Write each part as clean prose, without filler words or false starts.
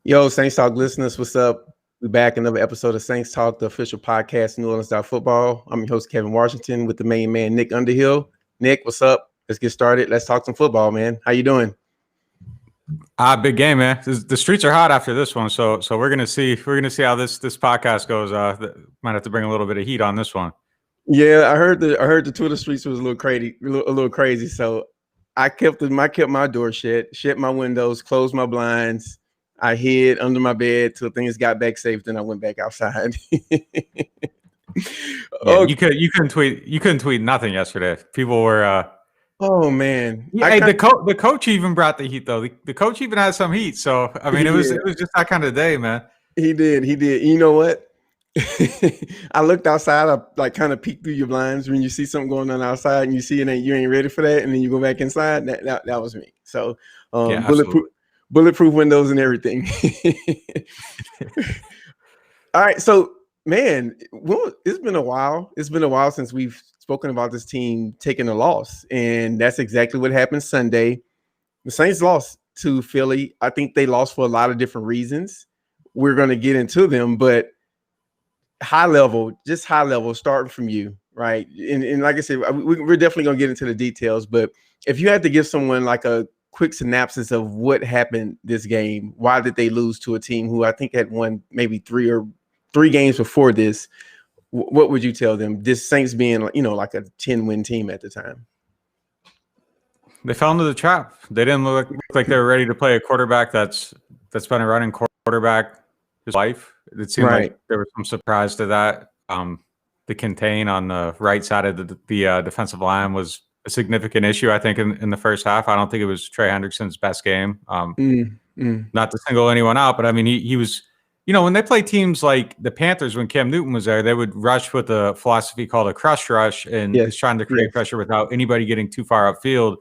Yo, Saints Talk listeners, what's up? We back another episode of Saints Talk, the official podcast, NewOrleans.Football. I'm your host, Kevin Washington, with the main man, Nick Underhill. Nick, what's up? Let's get started. Let's talk some football, man. How you doing? Big game, man. The streets are hot after this one, so we're gonna see how this podcast goes. Might have to bring a little bit of heat on this one. Yeah, I heard the Twitter streets was a little crazy. So I kept my door shut my windows, closed my blinds. I hid under my bed till things got back safe. Then I went back outside. Yeah, you couldn't tweet nothing yesterday. People were. Oh man! Yeah, the coach even brought the heat though. The coach even had some heat. So I mean, it was just that kind of day, man. He did. You know what? I looked outside. I like kind of peeked through your blinds when you see something going on outside, and you see it, and you ain't ready for that, and then you go back inside. That was me. So yeah, bulletproof windows and everything. All right, so man, it's been a while. It's been a while since we've spoken about this team taking a loss, and that's exactly what happened Sunday. The Saints lost to Philly. I think they lost for a lot of different reasons. We're going to get into them, but high level, starting from you, right? And like I said, we're definitely going to get into the details, but if you had to give someone like a quick synopsis of what happened this game, why did they lose to a team who I think had won maybe three games before this, what would you tell them? This Saints being, like a 10-win team at the time. They fell into the trap. They didn't look like they were ready to play a quarterback that's been a running quarterback his life. It seemed like there was some surprise to that. The contain on the right side of the defensive line was a significant issue, I think, in the first half. I don't think it was Trey Hendrickson's best game. Not to single anyone out, but I mean, he was, when they play teams like the Panthers, when Cam Newton was there, they would rush with a philosophy called a crush rush, and is trying to create pressure without anybody getting too far upfield.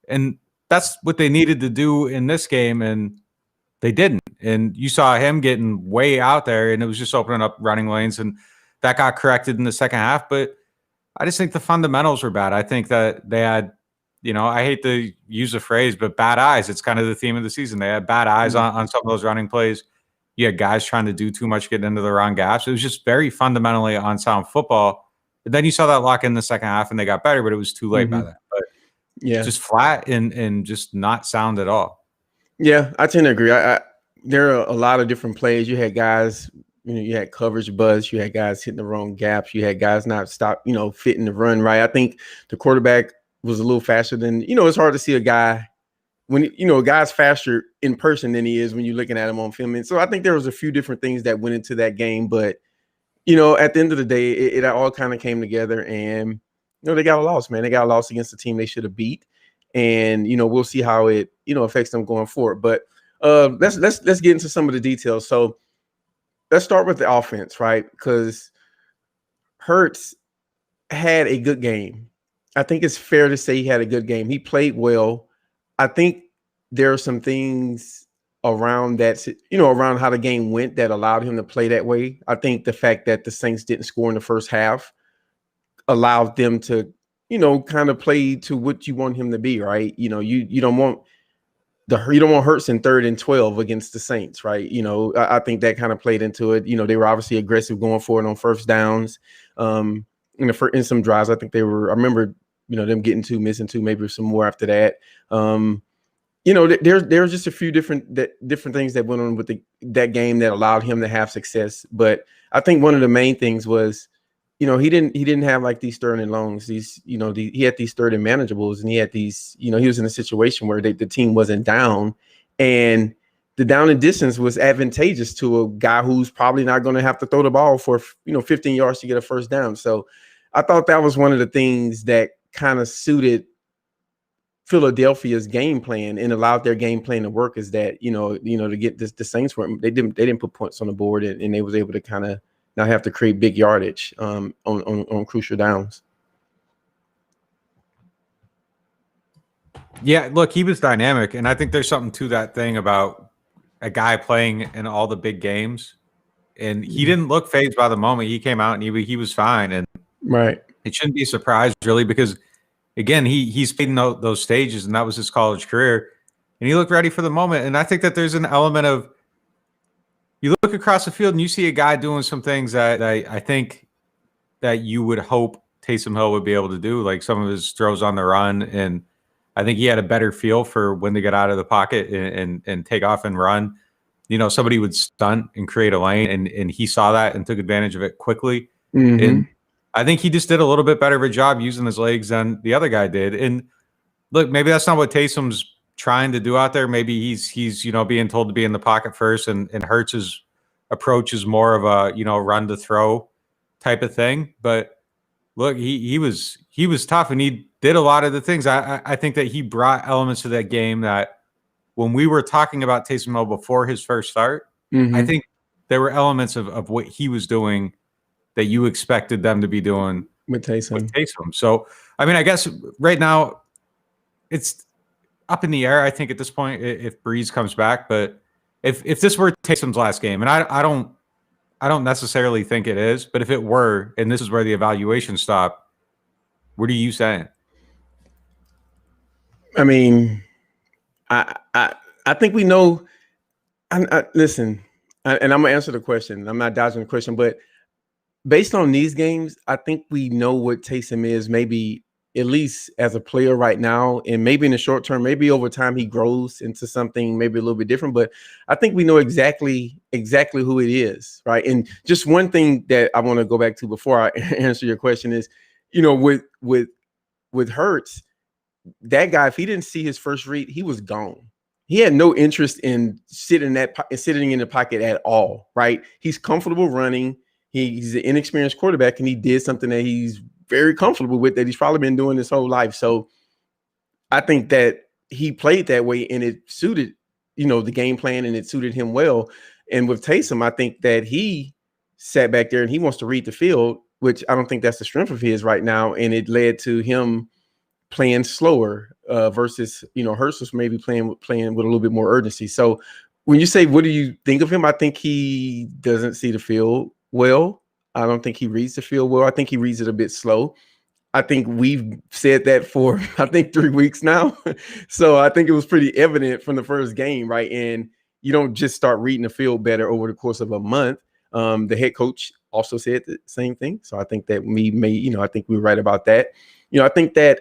And that's what they needed to do in this game, and they didn't. And you saw him getting way out there, and it was just opening up running lanes, and that got corrected in the second half. But I just think the fundamentals were bad. I think that they had, I hate to use the phrase, but bad eyes. It's kind of the theme of the season. They had bad eyes on some of those running plays. You had guys trying to do too much, getting into the wrong gaps. It was just very fundamentally unsound football. But then you saw that lock in the second half, and they got better, but it was too late by then. But just flat and just not sound at all. Yeah, I tend to agree. There are a lot of different plays. You had guys, you had coverage buzz. You had guys hitting the wrong gaps. You had guys not fitting the run right. I think the quarterback was a little faster than, it's hard to see a guy when, a guy's faster in person than he is when you're looking at him on film. And so I think there was a few different things that went into that game. But, at the end of the day, it all kind of came together, and, they got a loss, man. They got a loss against the team they should have beat. And, we'll see how it, affects them going forward. But let's get into some of the details. So let's start with the offense, right? Because Hurts had a good game. I think it's fair to say he had a good game. He played well. I think there are some things around that, around how the game went that allowed him to play that way. I think the fact that the Saints didn't score in the first half allowed them to, kind of play to what you want him to be, right? You don't want Hurts in 3rd and 12 against the Saints, right? I think that kind of played into it. They were obviously aggressive going for it on first downs. In some drives, I think I remember, them getting 2, missing 2, maybe some more after that. There's just a few different things that went on with that game that allowed him to have success. But I think one of the main things was, he didn't have like these third and longs. He had these third and manageables, and he had these, he was in a situation where the team wasn't down, and the down and distance was advantageous to a guy who's probably not going to have to throw the ball for, 15 yards to get a first down. So I thought that was one of the things that kind of suited Philadelphia's game plan and allowed their game plan to work, is that, to get the Saints were, they didn't put points on the board, and they was able to kind of not have to create big yardage on crucial downs. Yeah, look, he was dynamic, and I think there's something to that thing about a guy playing in all the big games, and he didn't look fazed by the moment. He came out and he was fine, and it shouldn't be a surprise really, because again, he's played in those stages, and that was his college career, and he looked ready for the moment. And I think that there's an element of you look across the field and you see a guy doing some things that I think that you would hope Taysom Hill would be able to do, like some of his throws on the run. And I think he had a better feel for when to get out of the pocket and take off and run. You know, somebody would stunt and create a lane, and he saw that and took advantage of it quickly. And I think he just did a little bit better of a job using his legs than the other guy did. And look, maybe that's not what Taysom's trying to do out there. Maybe he's you know, being told to be in the pocket first, and Hurts's approach is more of a, you know, run to throw type of thing. But look, he was tough, and he did a lot of the things. I think that he brought elements to that game that when we were talking about Taysom Hill before his first start, I think there were elements of what he was doing that you expected them to be doing with Taysom. So, I mean, I guess right now it's up in the air, I think, at this point, if Breeze comes back. But if this were Taysom's last game, and I don't necessarily think it is, but if it were, and this is where the evaluation stopped, what are you saying? I mean, I think we know. Listen, and I'm gonna answer the question. I'm not dodging the question, but based on these games, I think we know what Taysom is, maybe at least as a player right now, and maybe in the short term, maybe over time he grows into something maybe a little bit different. But I think we know exactly who it is, right? And just one thing that I want to go back to before I answer your question is, you know, with Hurts, that guy, if he didn't see his first read, he was gone. He had no interest in sitting in the pocket at all, right? He's comfortable running. He's an inexperienced quarterback, and he did something that he's very comfortable with, that he's probably been doing his whole life. So I think that he played that way, and it suited, you know, the game plan, and it suited him well. And with Taysom, I think that he sat back there and he wants to read the field, which I don't think that's the strength of his right now. And it led to him playing slower versus, you know, Hurts was maybe playing with a little bit more urgency. So when you say, what do you think of him? I think he doesn't see the field well. I don't think he reads the field well. I think he reads it a bit slow. I think we've said that for, I think, 3 weeks now. So I think it was pretty evident from the first game, right? And you don't just start reading the field better over the course of a month. The head coach also said the same thing. So I think that I think we're right about that. You know, I think that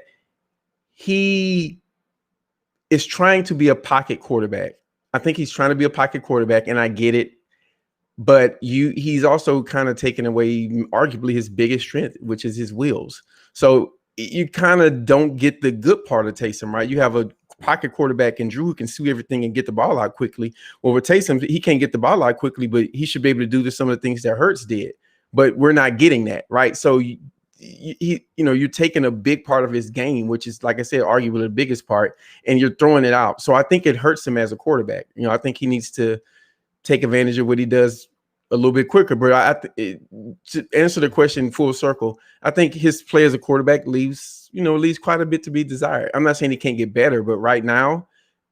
he is trying to be a pocket quarterback. I think he's trying to be a pocket quarterback, and I get it. But he's also kind of taken away arguably his biggest strength, which is his wheels. So you kind of don't get the good part of Taysom, right? You have a pocket quarterback in Drew who can see everything and get the ball out quickly. Well, with Taysom, he can't get the ball out quickly, but he should be able to do some of the things that Hurts did. But we're not getting that, right? So you're taking a big part of his game, which is, like I said, arguably the biggest part, and you're throwing it out. So I think it hurts him as a quarterback. You know, I think he needs to take advantage of what he does a little bit quicker. But to answer the question full circle, I think his play as a quarterback leaves quite a bit to be desired. I'm not saying he can't get better, but right now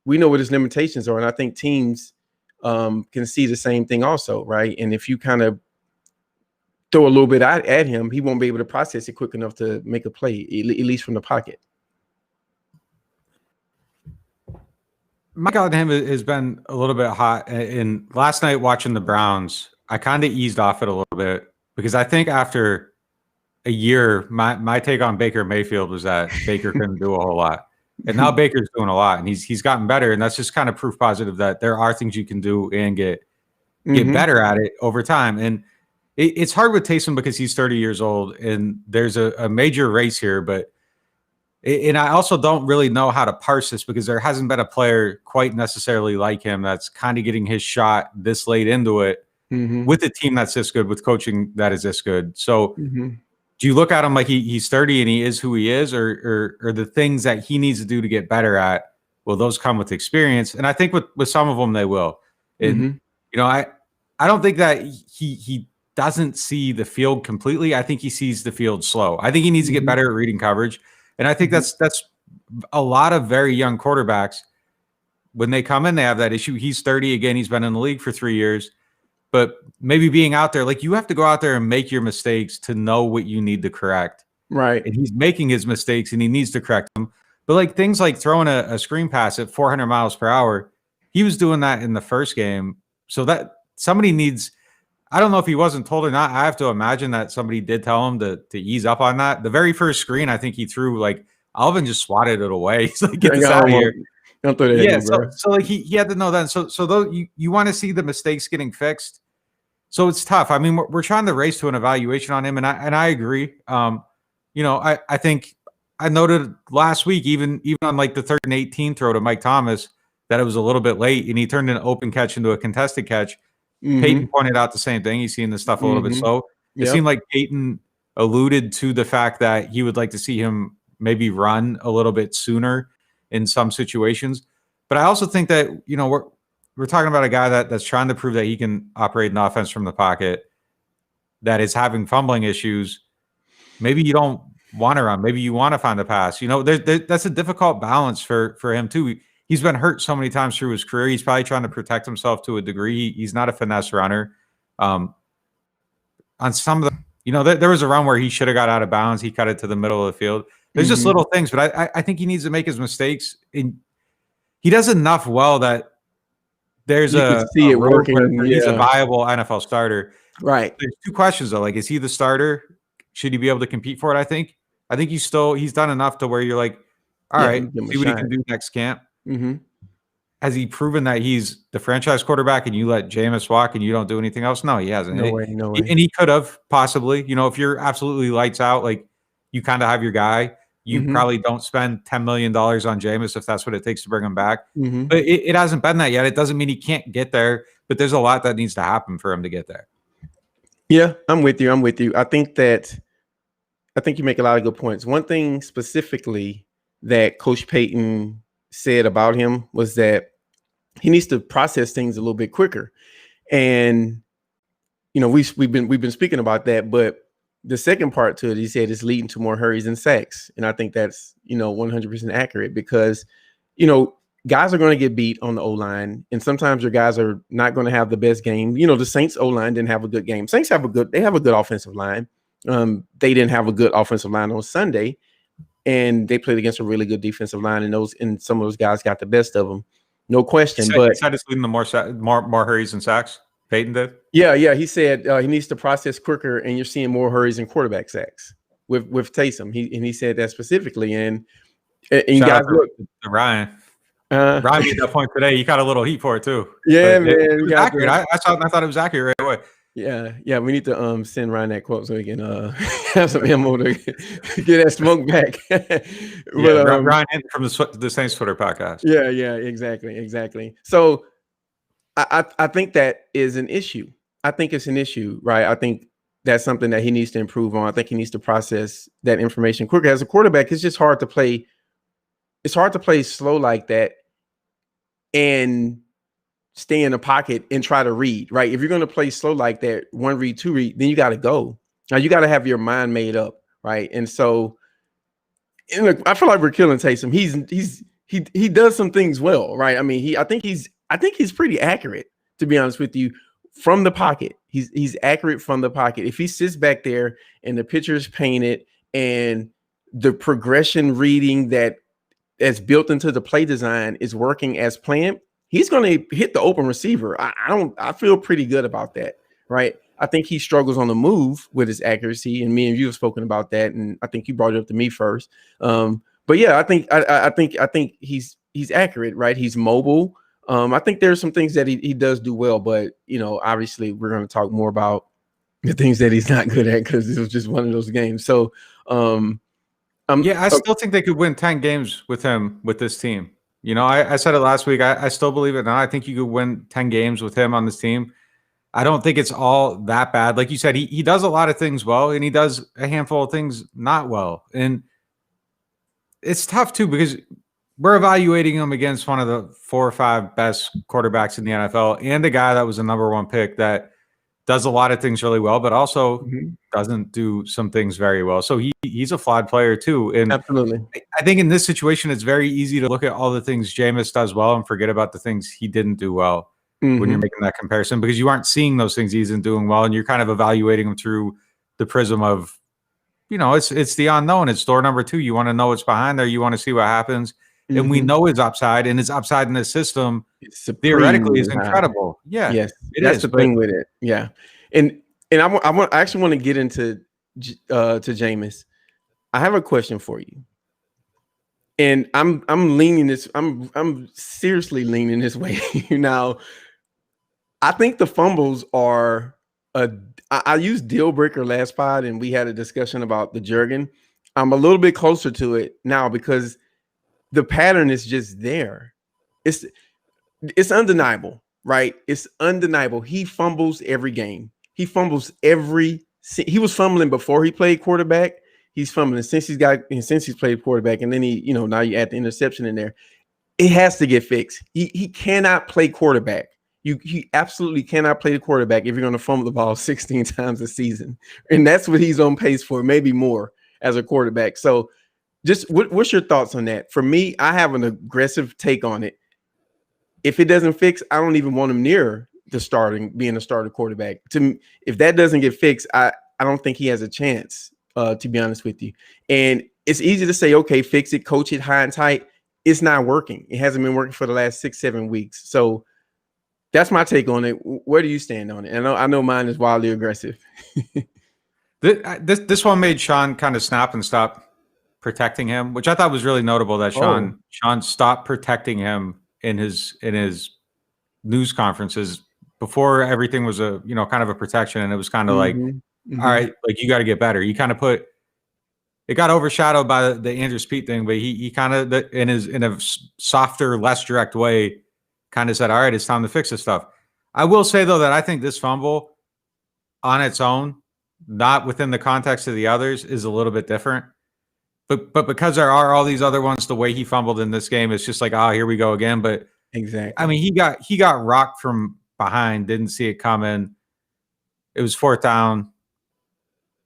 we know what his limitations are. And I think teams can see the same thing also, right? And if you kind of throw a little bit at him, he won't be able to process it quick enough to make a play, at least from the pocket. My God, him has been a little bit hot. And last night watching the Browns, I kind of eased off it a little bit, because I think after a year, my take on Baker Mayfield was that Baker couldn't do a whole lot. And now Baker's doing a lot, and he's gotten better. And that's just kind of proof positive that there are things you can do and get better at it over time. And it's hard with Taysom because he's 30 years old, and there's a major race here. But and I also don't really know how to parse this, because there hasn't been a player quite necessarily like him that's kind of getting his shot this late into it with a team that's this good, with coaching that is this good. So do you look at him like he's 30 and he is who he is, or the things that he needs to do to get better at, will those come with experience? And I think with some of them they will. And you know, I don't think that he doesn't see the field completely. I think he sees the field slow. I think he needs to get better at reading coverage. And I think that's a lot of very young quarterbacks. When they come in, they have that issue. He's 30 again. He's been in the league for 3 years. But maybe being out there, like, you have to go out there and make your mistakes to know what you need to correct. Right. And he's making his mistakes and he needs to correct them. But like things like throwing a screen pass at 400 miles per hour, he was doing that in the first game. So somebody needs. I don't know if he wasn't told or not. I have to imagine that somebody did tell him to ease up on that. The very first screen, I think he threw, like, Alvin just swatted it away. He's like, get this out of here. Don't throw that at me, bro. So like he had to know that. So though you want to see the mistakes getting fixed. So it's tough. I mean, we're trying to race to an evaluation on him, and I agree. I think I noted last week, even on like the 3rd and 18 throw to Mike Thomas, that it was a little bit late, and he turned an open catch into a contested catch. Peyton pointed out the same thing. He's seen this stuff a little bit slow. It seemed like Peyton alluded to the fact that he would like to see him maybe run a little bit sooner in some situations. But I also think that, we're talking about a guy that's trying to prove that he can operate an offense from the pocket, that is having fumbling issues. Maybe you don't want to run. Maybe you want to find a pass. That's a difficult balance for him too. He's been hurt so many times through his career. He's probably trying to protect himself to a degree. He's not a finesse runner. On some of the, there was a run where he should have got out of bounds. He cut it to the middle of the field. There's just little things, but I think he needs to make his mistakes. He does enough well that there's see it working. He's a viable NFL starter. Right. There's 2 questions though. Like, is he the starter? Should he be able to compete for it? I think he's done enough to where you're like, all right, see what he can do next camp. Has he proven that he's the franchise quarterback and you let Jameis walk and you don't do anything else? No, he hasn't. No way. And he could have possibly, if you're absolutely lights out, like you kind of have your guy, you probably don't spend $10 million on Jameis if that's what it takes to bring him back. But it hasn't been that yet. It doesn't mean he can't get there, but there's a lot that needs to happen for him to get there. Yeah, I'm with you. I think you make a lot of good points. One thing specifically that Coach Payton said about him was that he needs to process things a little bit quicker. And we've been speaking about that, but the second part to it, he said, is leading to more hurries and sacks. And I think that's 100% accurate, because guys are going to get beat on the O-line, and sometimes your guys are not going to have the best game. The Saints O-line didn't have a good game. Saints have a good offensive line. They didn't have a good offensive line on Sunday, and they played against a really good defensive line, and some of those guys got the best of them, no question. But it's leading to more hurries and sacks. Peyton did. Yeah. He said he needs to process quicker, and you're seeing more hurries and quarterback sacks with Taysom. He said that specifically, and you guys look, Ryan. Ryan made that point today. He got a little heat for it too. Yeah, but man. It was accurate. I thought it was accurate right away. Yeah. We need to send Ryan that quote so he can have some ammo to get that smoke back. Ryan from the Saints Twitter podcast. Yeah, exactly. So I think that is an issue. I think it's an issue, right? I think that's something that he needs to improve on. I think he needs to process that information quicker. As a quarterback, it's just hard to play. It's hard to play slow like that and stay in the pocket and try to read, right? If you're going to play slow like that, 1 read, 2 read, then you got to go. Now you got to have your mind made up, right? And so, I feel like we're killing Taysom. He does some things well, right? I mean, I think he's pretty accurate, to be honest with you, from the pocket. He's accurate from the pocket. If he sits back there and the picture is painted and the progression reading that's built into the play design is working as planned, he's going to hit the open receiver. I feel pretty good about that, right? I think he struggles on the move with his accuracy, and me and you have spoken about that, and I think you brought it up to me first. But yeah, I think he's accurate, right? He's mobile. I think there's some things that he does do well, but obviously we're going to talk more about the things that he's not good at, because it was just one of those games. So I still think they could win 10 games with him, with this team. I said it last week. I still believe it now. I think you could win 10 games with him on this team. I don't think it's all that bad. Like you said, he does a lot of things well, and he does a handful of things not well. And it's tough too, because we're evaluating him against one of the 4 or 5 best quarterbacks in the NFL, and a guy that was a number 1 pick that does a lot of things really well, but also doesn't do some things very well. So he's a flawed player too. And absolutely, I think in this situation, it's very easy to look at all the things Jameis does well and forget about the things he didn't do well when you're making that comparison, because you aren't seeing those things he isn't doing well, and you're kind of evaluating him through the prism of, it's the unknown. It's door number 2. You want to know what's behind there. You want to see what happens. And we know his upside, and his upside in this system theoretically is incredible. Yeah. That's the thing with it. Yeah. And I actually want to get into to Jameis. I have a question for you. And I'm leaning this, I'm seriously leaning this way. Now, I think the fumbles are I used deal breaker last pod, and we had a discussion about the Jurgen. I'm a little bit closer to it now because the pattern is just there. It's undeniable, right? It's undeniable. He fumbles every game. He fumbles he was fumbling before he played quarterback. He's fumbling since he's played quarterback, and then now you add the interception in there. It has to get fixed. He cannot play quarterback. He absolutely cannot play the quarterback if you're going to fumble the ball 16 times a season, and that's what he's on pace for, maybe more as a quarterback. So, just what's your thoughts on that? For me, I have an aggressive take on it. If it doesn't fix, I don't even want him near being a starter quarterback. If that doesn't get fixed, I don't think he has a chance. To be honest with you, and it's easy to say, okay, fix it, coach it high and tight. It's not working. It hasn't been working for the last 6-7 weeks. So that's my take on it. Where do you stand on it? I know mine is wildly aggressive. This one made Sean kind of snap and stop protecting him, which I thought was really notable. That Sean stopped protecting him in his news conferences before everything was kind of a protection, and it was kind of like, all right, like you got to get better. You kind of it got overshadowed by the Andrew Speed thing, but he kind of in a softer, less direct way, kind of said, all right, it's time to fix this stuff. I will say though that I think this fumble on its own, not within the context of the others, is a little bit different. But because there are all these other ones, the way he fumbled in this game, it's just like, oh, here we go again. But exactly, I mean, he got rocked from behind, didn't see it coming. It was 4th down.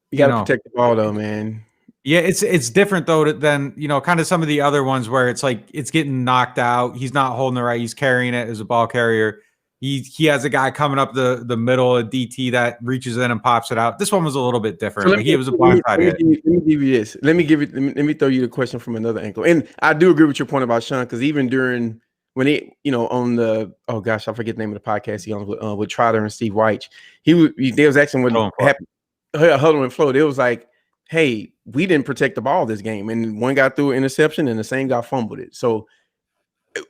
You got to protect the ball, though, man. Yeah, it's different though than kind of some of the other ones where it's like it's getting knocked out. He's not holding it right. He's carrying it as a ball carrier. He has a guy coming up the middle, a DT that reaches in and pops it out. This one was a little bit different. So it was a blindside hit. Let me give you this. Let me throw you the question from another angle. And I do agree with your point about Sean, because even during when he, on the I forget the name of the podcast he on with Trotter and Steve Weich, there was actually what happened. Huddle and Flow. It was like, hey, we didn't protect the ball this game, and one got through an interception, and the same guy fumbled it. So,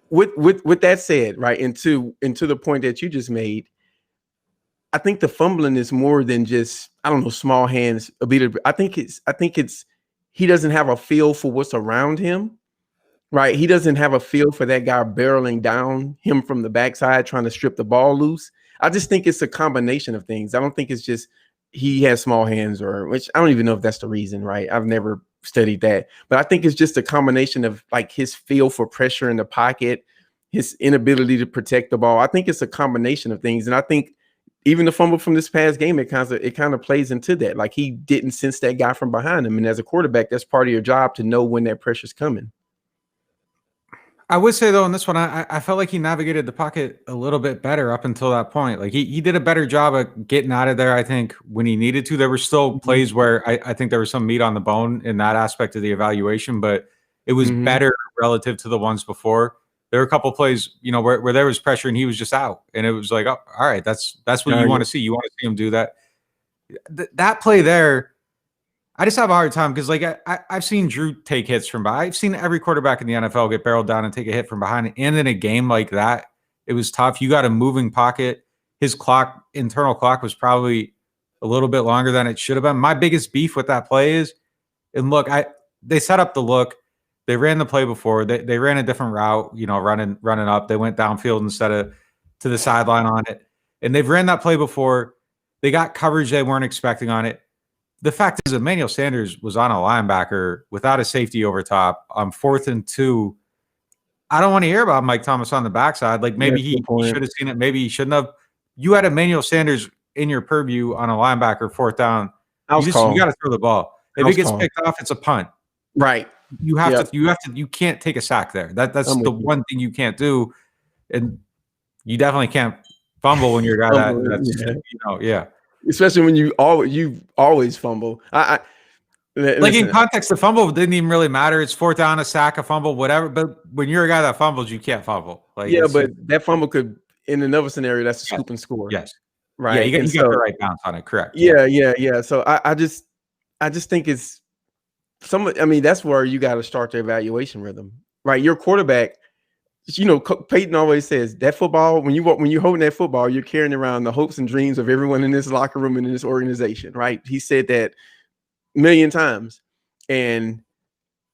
with that said, right, into the point that you just made, I think the fumbling is more than just small hands. I think it's he doesn't have a feel for what's around him, right? He doesn't have a feel for that guy barreling down him from the backside trying to strip the ball loose. I just think it's a combination of things. I don't think it's just he has small hands, which I don't even know if that's the reason, right? I've never studied that, but I think it's just a combination of like his feel for pressure in the pocket, his inability to protect the ball. I think it's a combination of things, and I think even the fumble from this past game, it kind of plays into that. Like he didn't sense that guy from behind him, and as a quarterback, that's part of your job to know when that pressure's coming. I would say though, in this one, I felt like he navigated the pocket a little bit better up until that point. Like he did a better job of getting out of there. I think when he needed to, there were still plays where I think there was some meat on the bone in that aspect of the evaluation, but it was better relative to the ones before. There were a couple plays, where there was pressure and he was just out, and it was like, oh, all right, that's what you want to see. You want to see him do that. That play there, I just have a hard time because, like, I've seen Drew take hits from behind. I've seen every quarterback in the NFL get barreled down and take a hit from behind. And in a game like that, it was tough. You got a moving pocket. His internal clock was probably a little bit longer than it should have been. My biggest beef with that play is, and look, they set up the look. They ran the play before. They ran a different route, running up. They went downfield instead of to the sideline on it. And they've ran that play before. They got coverage they weren't expecting on it. The fact is, Emmanuel Sanders was on a linebacker without a safety over top on 4th and 2. I don't want to hear about Mike Thomas on the backside. Like maybe he should have seen it. Maybe he shouldn't have. You had Emmanuel Sanders in your purview on a linebacker 4th down. You got to throw the ball. If it gets picked off, it's a punt. Right. You can't take a sack there. That's the one thing you can't do. And you definitely can't fumble when you're a guy that's. Especially when you always fumble. In context, the fumble didn't even really matter. It's 4th down, a sack, a fumble, whatever. But when you're a guy that fumbles, you can't fumble. But that fumble could in another scenario, that's a scoop and score. Yes. Right. Yeah, you And got the so, right bounce on it. Correct. yeah. So I just think it's that's where you got to start the evaluation rhythm, right? Your quarterback, Peyton always says that football, when you're holding that football, you're carrying around the hopes and dreams of everyone in this locker room and in this organization, right? He said that a million times. And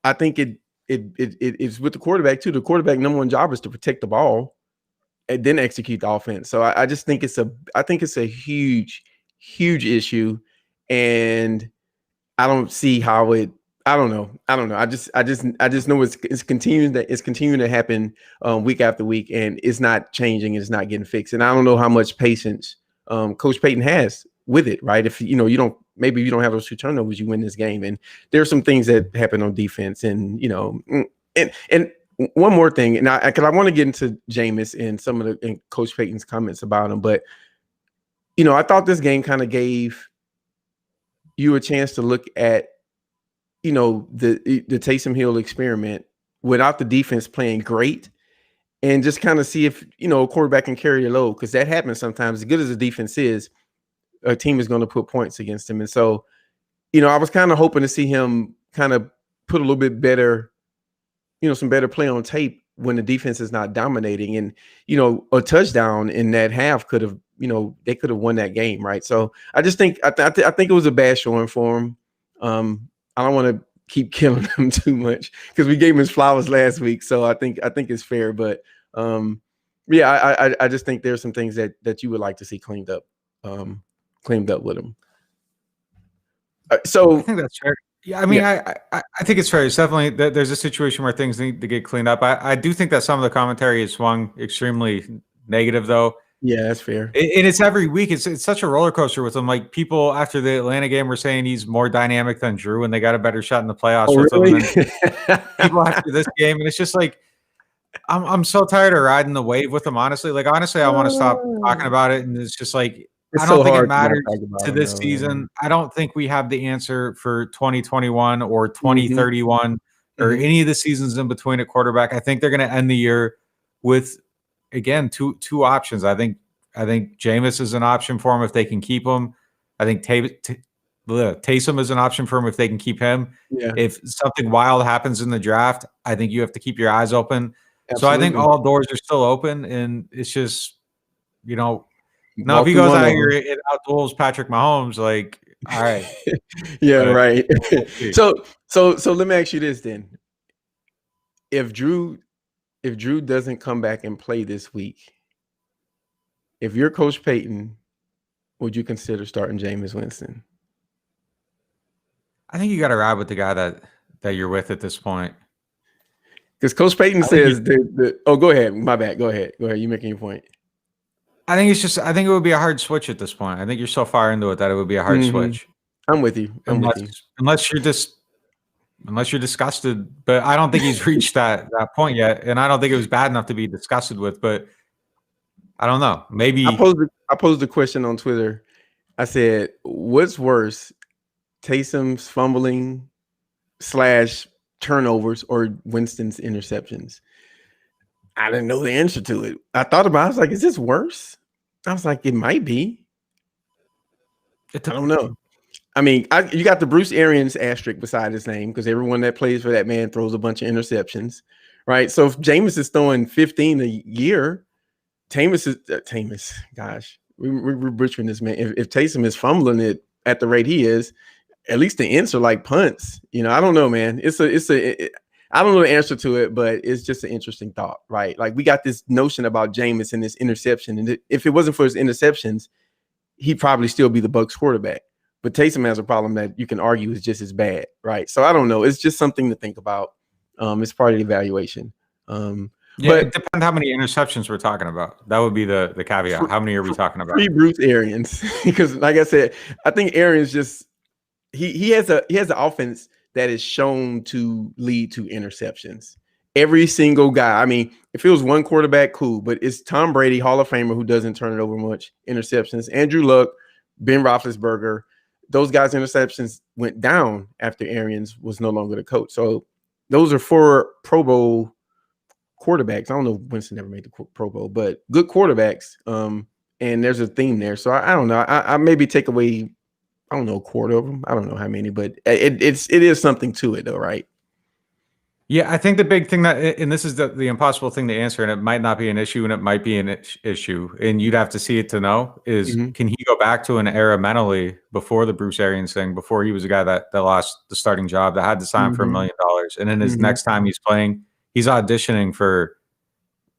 I think it's with the quarterback too. The quarterback number one job is to protect the ball and then execute the offense. So I just think it's a huge, huge issue. And I don't see how it. I don't know. I just know it's continuing to happen week after week, and it's not changing. It's not getting fixed. And I don't know how much patience Coach Payton has with it. Right? If you don't have those 2 turnovers, you win this game. And there are some things that happen on defense, and and one more thing, and I want to get into Jameis and some of and Coach Payton's comments about him, but I thought this game kind of gave you a chance to look at the Taysom Hill experiment without the defense playing great, and just kind of see if a quarterback can carry the load, because that happens sometimes. As good as the defense is, a team is going to put points against him. And so I was kind of hoping to see him kind of put a little bit better, some better play on tape when the defense is not dominating. And a touchdown in that half could have, they could have won that game, right? So I just think I think it was a bad showing for him. I don't want to keep killing him too much, because we gave him his flowers last week. So I think it's fair. But I just think there's some things that you would like to see cleaned up with him. So I think that's fair. Yeah, I mean, yeah. I think it's fair. It's definitely there's a situation where things need to get cleaned up. I do think that some of the commentary has swung extremely negative, though. Yeah, that's fair. And it's every week. It's such a roller coaster with him. Like, people after the Atlanta game were saying he's more dynamic than Drew, and they got a better shot in the playoffs with him. And people after this game, and it's just like, I'm so tired of riding the wave with him. Honestly, I want to stop talking about it. And it's just like, I don't think it matters to this season. I don't think we have the answer for 2021 or 2031 or any of the seasons in between at quarterback. I think they're going to end the year with, again, two options. I think Jameis is an option for him if they can keep him. I think Taysom is an option for him if they can keep him. Yeah. If something wild happens in the draft, I think you have to keep your eyes open. Absolutely. So I think all doors are still open, and it's just, now if he goes out here and outduels Patrick Mahomes, like, all right. Yeah, right. So let me ask you this then. If Drew doesn't come back and play this week, if you're Coach Payton, would you consider starting Jameis Winston? I think you got to ride with the guy that you're with at this point. Because Coach Payton says go ahead. My bad. Go ahead. You're making your point. I think it would be a hard switch at this point. I think you're so far into it that it would be a hard switch. I'm with you. Unless you're disgusted, but I don't think he's reached that point yet, and I don't think it was bad enough to be disgusted with. But I don't know. Maybe I posed the question on Twitter. I said, "What's worse, Taysom's fumbling / turnovers or Winston's interceptions?" I didn't know the answer to it. I thought about it. I was like, is this worse? I was like, it might be. I don't know. I mean, you got the Bruce Arians asterisk beside his name, because everyone that plays for that man throws a bunch of interceptions, right? So if Jameis is throwing 15 a year, Tamus, gosh, we're butchering this, man. If Taysom is fumbling it at the rate he is, at least the ends are like punts. I don't know, man. I don't know the answer to it, but it's just an interesting thought, right? Like, we got this notion about Jameis and this interception, and if it wasn't for his interceptions, he'd probably still be the Bucs quarterback. But Taysom has a problem that you can argue is just as bad, right? So I don't know. It's just something to think about. It's part of the evaluation. But it depends how many interceptions we're talking about. That would be the caveat. How many are we talking about? Bruce Arians, because like I said, I think Arians just he has an offense that is shown to lead to interceptions. Every single guy. I mean, if it was one quarterback, cool, but it's Tom Brady, Hall of Famer, who doesn't turn it over much, interceptions. Andrew Luck, Ben Roethlisberger, those guys' interceptions went down after Arians was no longer the coach. So those are 4 Pro Bowl quarterbacks. I don't know if Winston never made the Pro Bowl, but good quarterbacks. And there's a theme there. So I don't know. I maybe take away, I don't know, a quarter of them. I don't know how many, but it is something to it though, right? Yeah, I think the big thing and this is the impossible thing to answer, and it might not be an issue, and it might be an issue, and you'd have to see it to know, is can he go back to an era mentally before the Bruce Arians thing, before he was a guy that lost the starting job, that had to sign for $1 million, and then his next time he's playing, he's auditioning for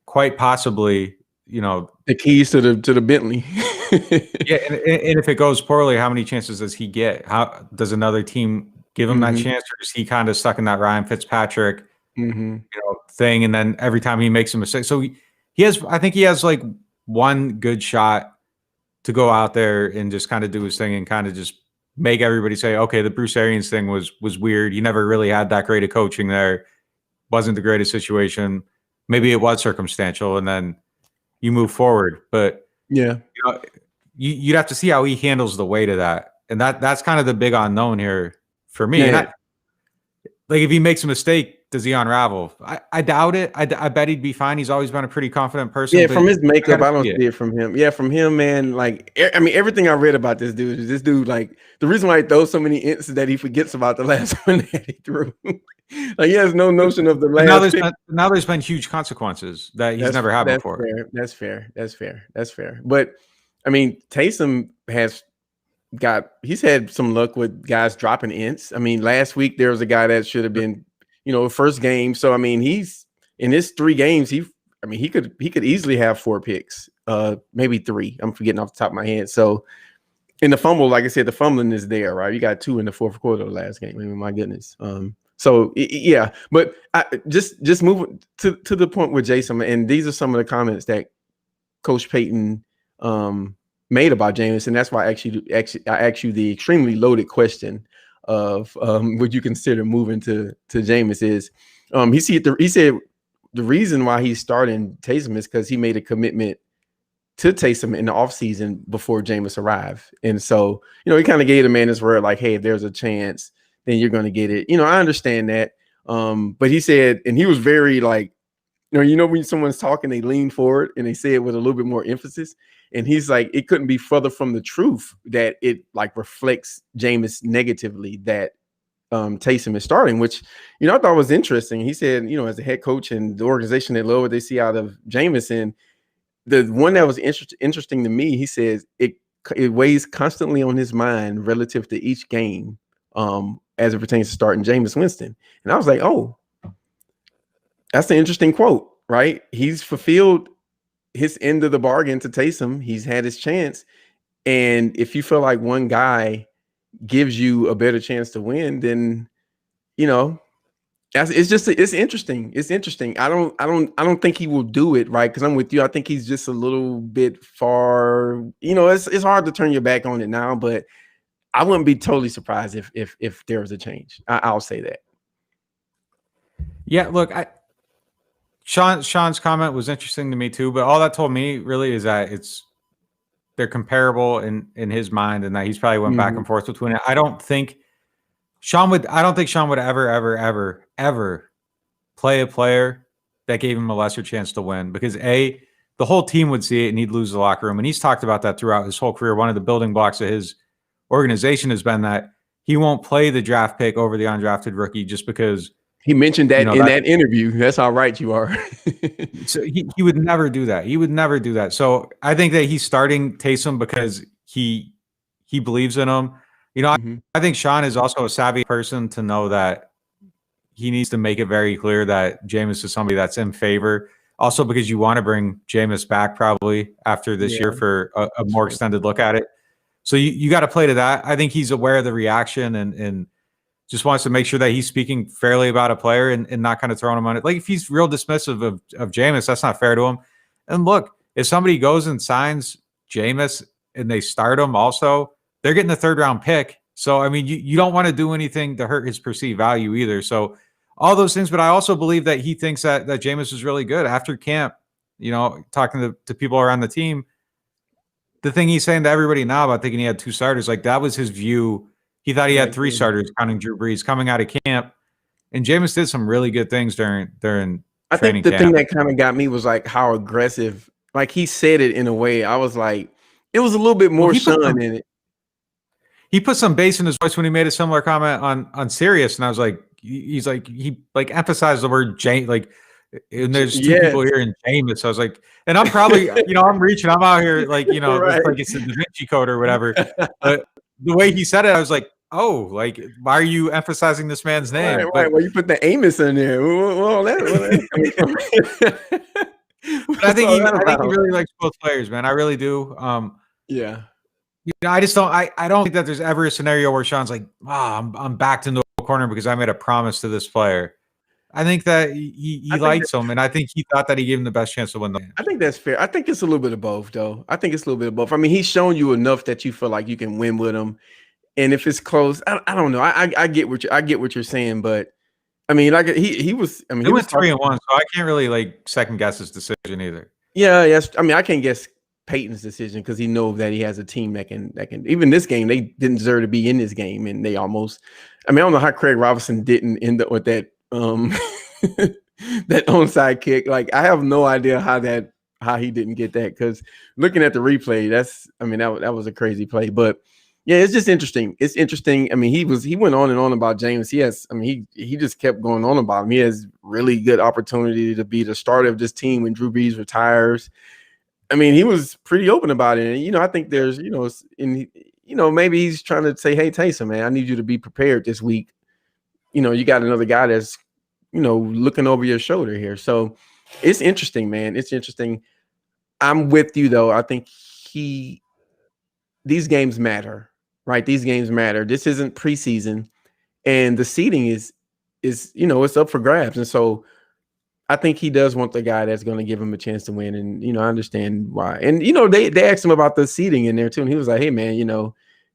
quite possibly, the keys to the Bentley. Yeah, and if it goes poorly, how many chances does he get? How does another team give him that chance, or is he kind of stuck in that Ryan Fitzpatrick thing? And then every time he makes a mistake, so I think he has like one good shot to go out there and just kind of do his thing and kind of just make everybody say, okay, the Bruce Arians thing was weird. You never really had that great of coaching there. Wasn't the greatest situation. Maybe it was circumstantial, and then you move forward. But yeah, you'd have to see how he handles the weight of that, and that's kind of the big unknown here for me. Yeah. And like if he makes a mistake, does he unravel? I doubt it. I bet he'd be fine. He's always been a pretty confident person. Yeah, from his makeup, I don't see it from him. Yeah, from him, man. Like, I mean, everything I read about this dude is like the reason why he throws so many ints is that he forgets about the last one that he threw. Like, he has no notion of the last. Now there's been huge consequences that he's never had before. That's fair. But I mean, Taysom he's had some luck with guys dropping ints. I mean, last week there was a guy that should have been, first game. So I mean, he's in his 3 games. He could easily have 4 picks, maybe 3. I'm forgetting off the top of my head. So in the fumble, like I said, the fumbling is there, right? You got 2 in the fourth quarter of the last game. I mean, my goodness. So yeah, but I just moving to the point with Jason, and these are some of the comments that Coach Payton made about Jameis, and that's why I asked you the extremely loaded question of would you consider moving to Jameis? Is he said the reason why he's starting Taysom is because he made a commitment to Taysom in the offseason before Jameis arrived, and so he kind of gave the man his word, like, hey, if there's a chance, then you're going to get it. I understand that, but he said, and he was very like, when someone's talking, they lean forward and they say it with a little bit more emphasis. And he's like, it couldn't be further from the truth that it like reflects Jameis negatively that Taysom is starting, which, I thought was interesting. He said, as a head coach and the organization, they love what they see out of Jameis. And the one that was interesting to me, he says it weighs constantly on his mind relative to each game as it pertains to starting Jameis Winston. And I was like, oh, that's an interesting quote, right? He's fulfilled his end of the bargain to Taysom. He's had his chance. And if you feel like one guy gives you a better chance to win, then, it's interesting. It's interesting. I don't think he will do it, right? Because I'm with you. I think he's just a little bit far, it's hard to turn your back on it now, but I wouldn't be totally surprised if there was a change. I'll say that. Yeah, look, Sean's comment was interesting to me too, but all that told me really is that they're comparable in his mind, and that he's probably went back and forth between it. I don't think Sean would ever play a player that gave him a lesser chance to win, because the whole team would see it and he'd lose the locker room. And he's talked about that throughout his whole career. One of the building blocks of his organization has been that he won't play the draft pick over the undrafted rookie just because. He mentioned that in that interview. That's how right you are. So he would never do that. He would never do that. So I think that he's starting Taysom because he believes in him. I think Sean is also a savvy person to know that he needs to make it very clear that Jameis is somebody that's in favor. Also because you want to bring Jameis back probably after this year for a more extended look at it. So you got to play to that. I think he's aware of the reaction and just wants to make sure that he's speaking fairly about a player and not kind of throwing him on it. Like if he's real dismissive of Jameis, that's not fair to him. And look, if somebody goes and signs Jameis and they start him also, they're getting the 3rd round pick. So, I mean, you don't want to do anything to hurt his perceived value either. So all those things, but I also believe that he thinks that Jameis is really good after camp, talking to people around the team. The thing he's saying to everybody now about thinking he had 2 starters, like that was his view. He thought he had 3 starters, counting Drew Brees coming out of camp. And Jameis did some really good things during. I think the thing that kind of got me was like how aggressive, like he said it in a way. I was like, it was a little bit more Sean in it. He put some bass in his voice when he made a similar comment on Sirius, and I was like, he emphasized the word James, like, and there's two people here in James. So I was like, and I'm probably, I'm reaching, I'm out here like, right. Like it's a Da Vinci Code or whatever. But the way he said it, I was like, oh, like, why are you emphasizing this man's name? Right. Well, you put the Amos in there. Well, I think he really likes both players, man. I really do. Yeah. I just don't. I don't think that there's ever a scenario where Sean's like, I'm backed into a corner because I made a promise to this player. I think that he likes him, and I think he thought that he gave him the best chance to win the game. I think that's fair. I think it's a little bit of both, though. I think it's a little bit of both. I mean, he's shown you enough that you feel like you can win with him, and if it's close, I don't know. I get what you're saying, but I mean, like he was. I mean, he went 3-1, so I can't really like second guess his decision either. Yeah, yes. I mean, I can't guess Peyton's decision because he knows that he has a team that can even this game, they didn't deserve to be in this game, and they almost, I mean, I don't know how Craig Robinson didn't end up with that that onside kick. Like, I have no idea how he didn't get that, because looking at the replay, that was a crazy play. But yeah, it's just interesting. It's interesting. I mean, he went on and on about James. He just kept going on about him. He has really good opportunity to be the starter of this team when Drew Brees retires. I mean, he was pretty open about it. And, I think there's, maybe he's trying to say, hey, Taysom, man, I need you to be prepared this week. You got another guy that's, looking over your shoulder here. So it's interesting, man. It's interesting. I'm with you, though. I think these games matter, right? These games matter. This isn't preseason, and the seeding is it's up for grabs. And so I think he does want the guy that's going to give him a chance to win. And, I understand why. And, they asked him about the seating in there too. And he was like, hey, man,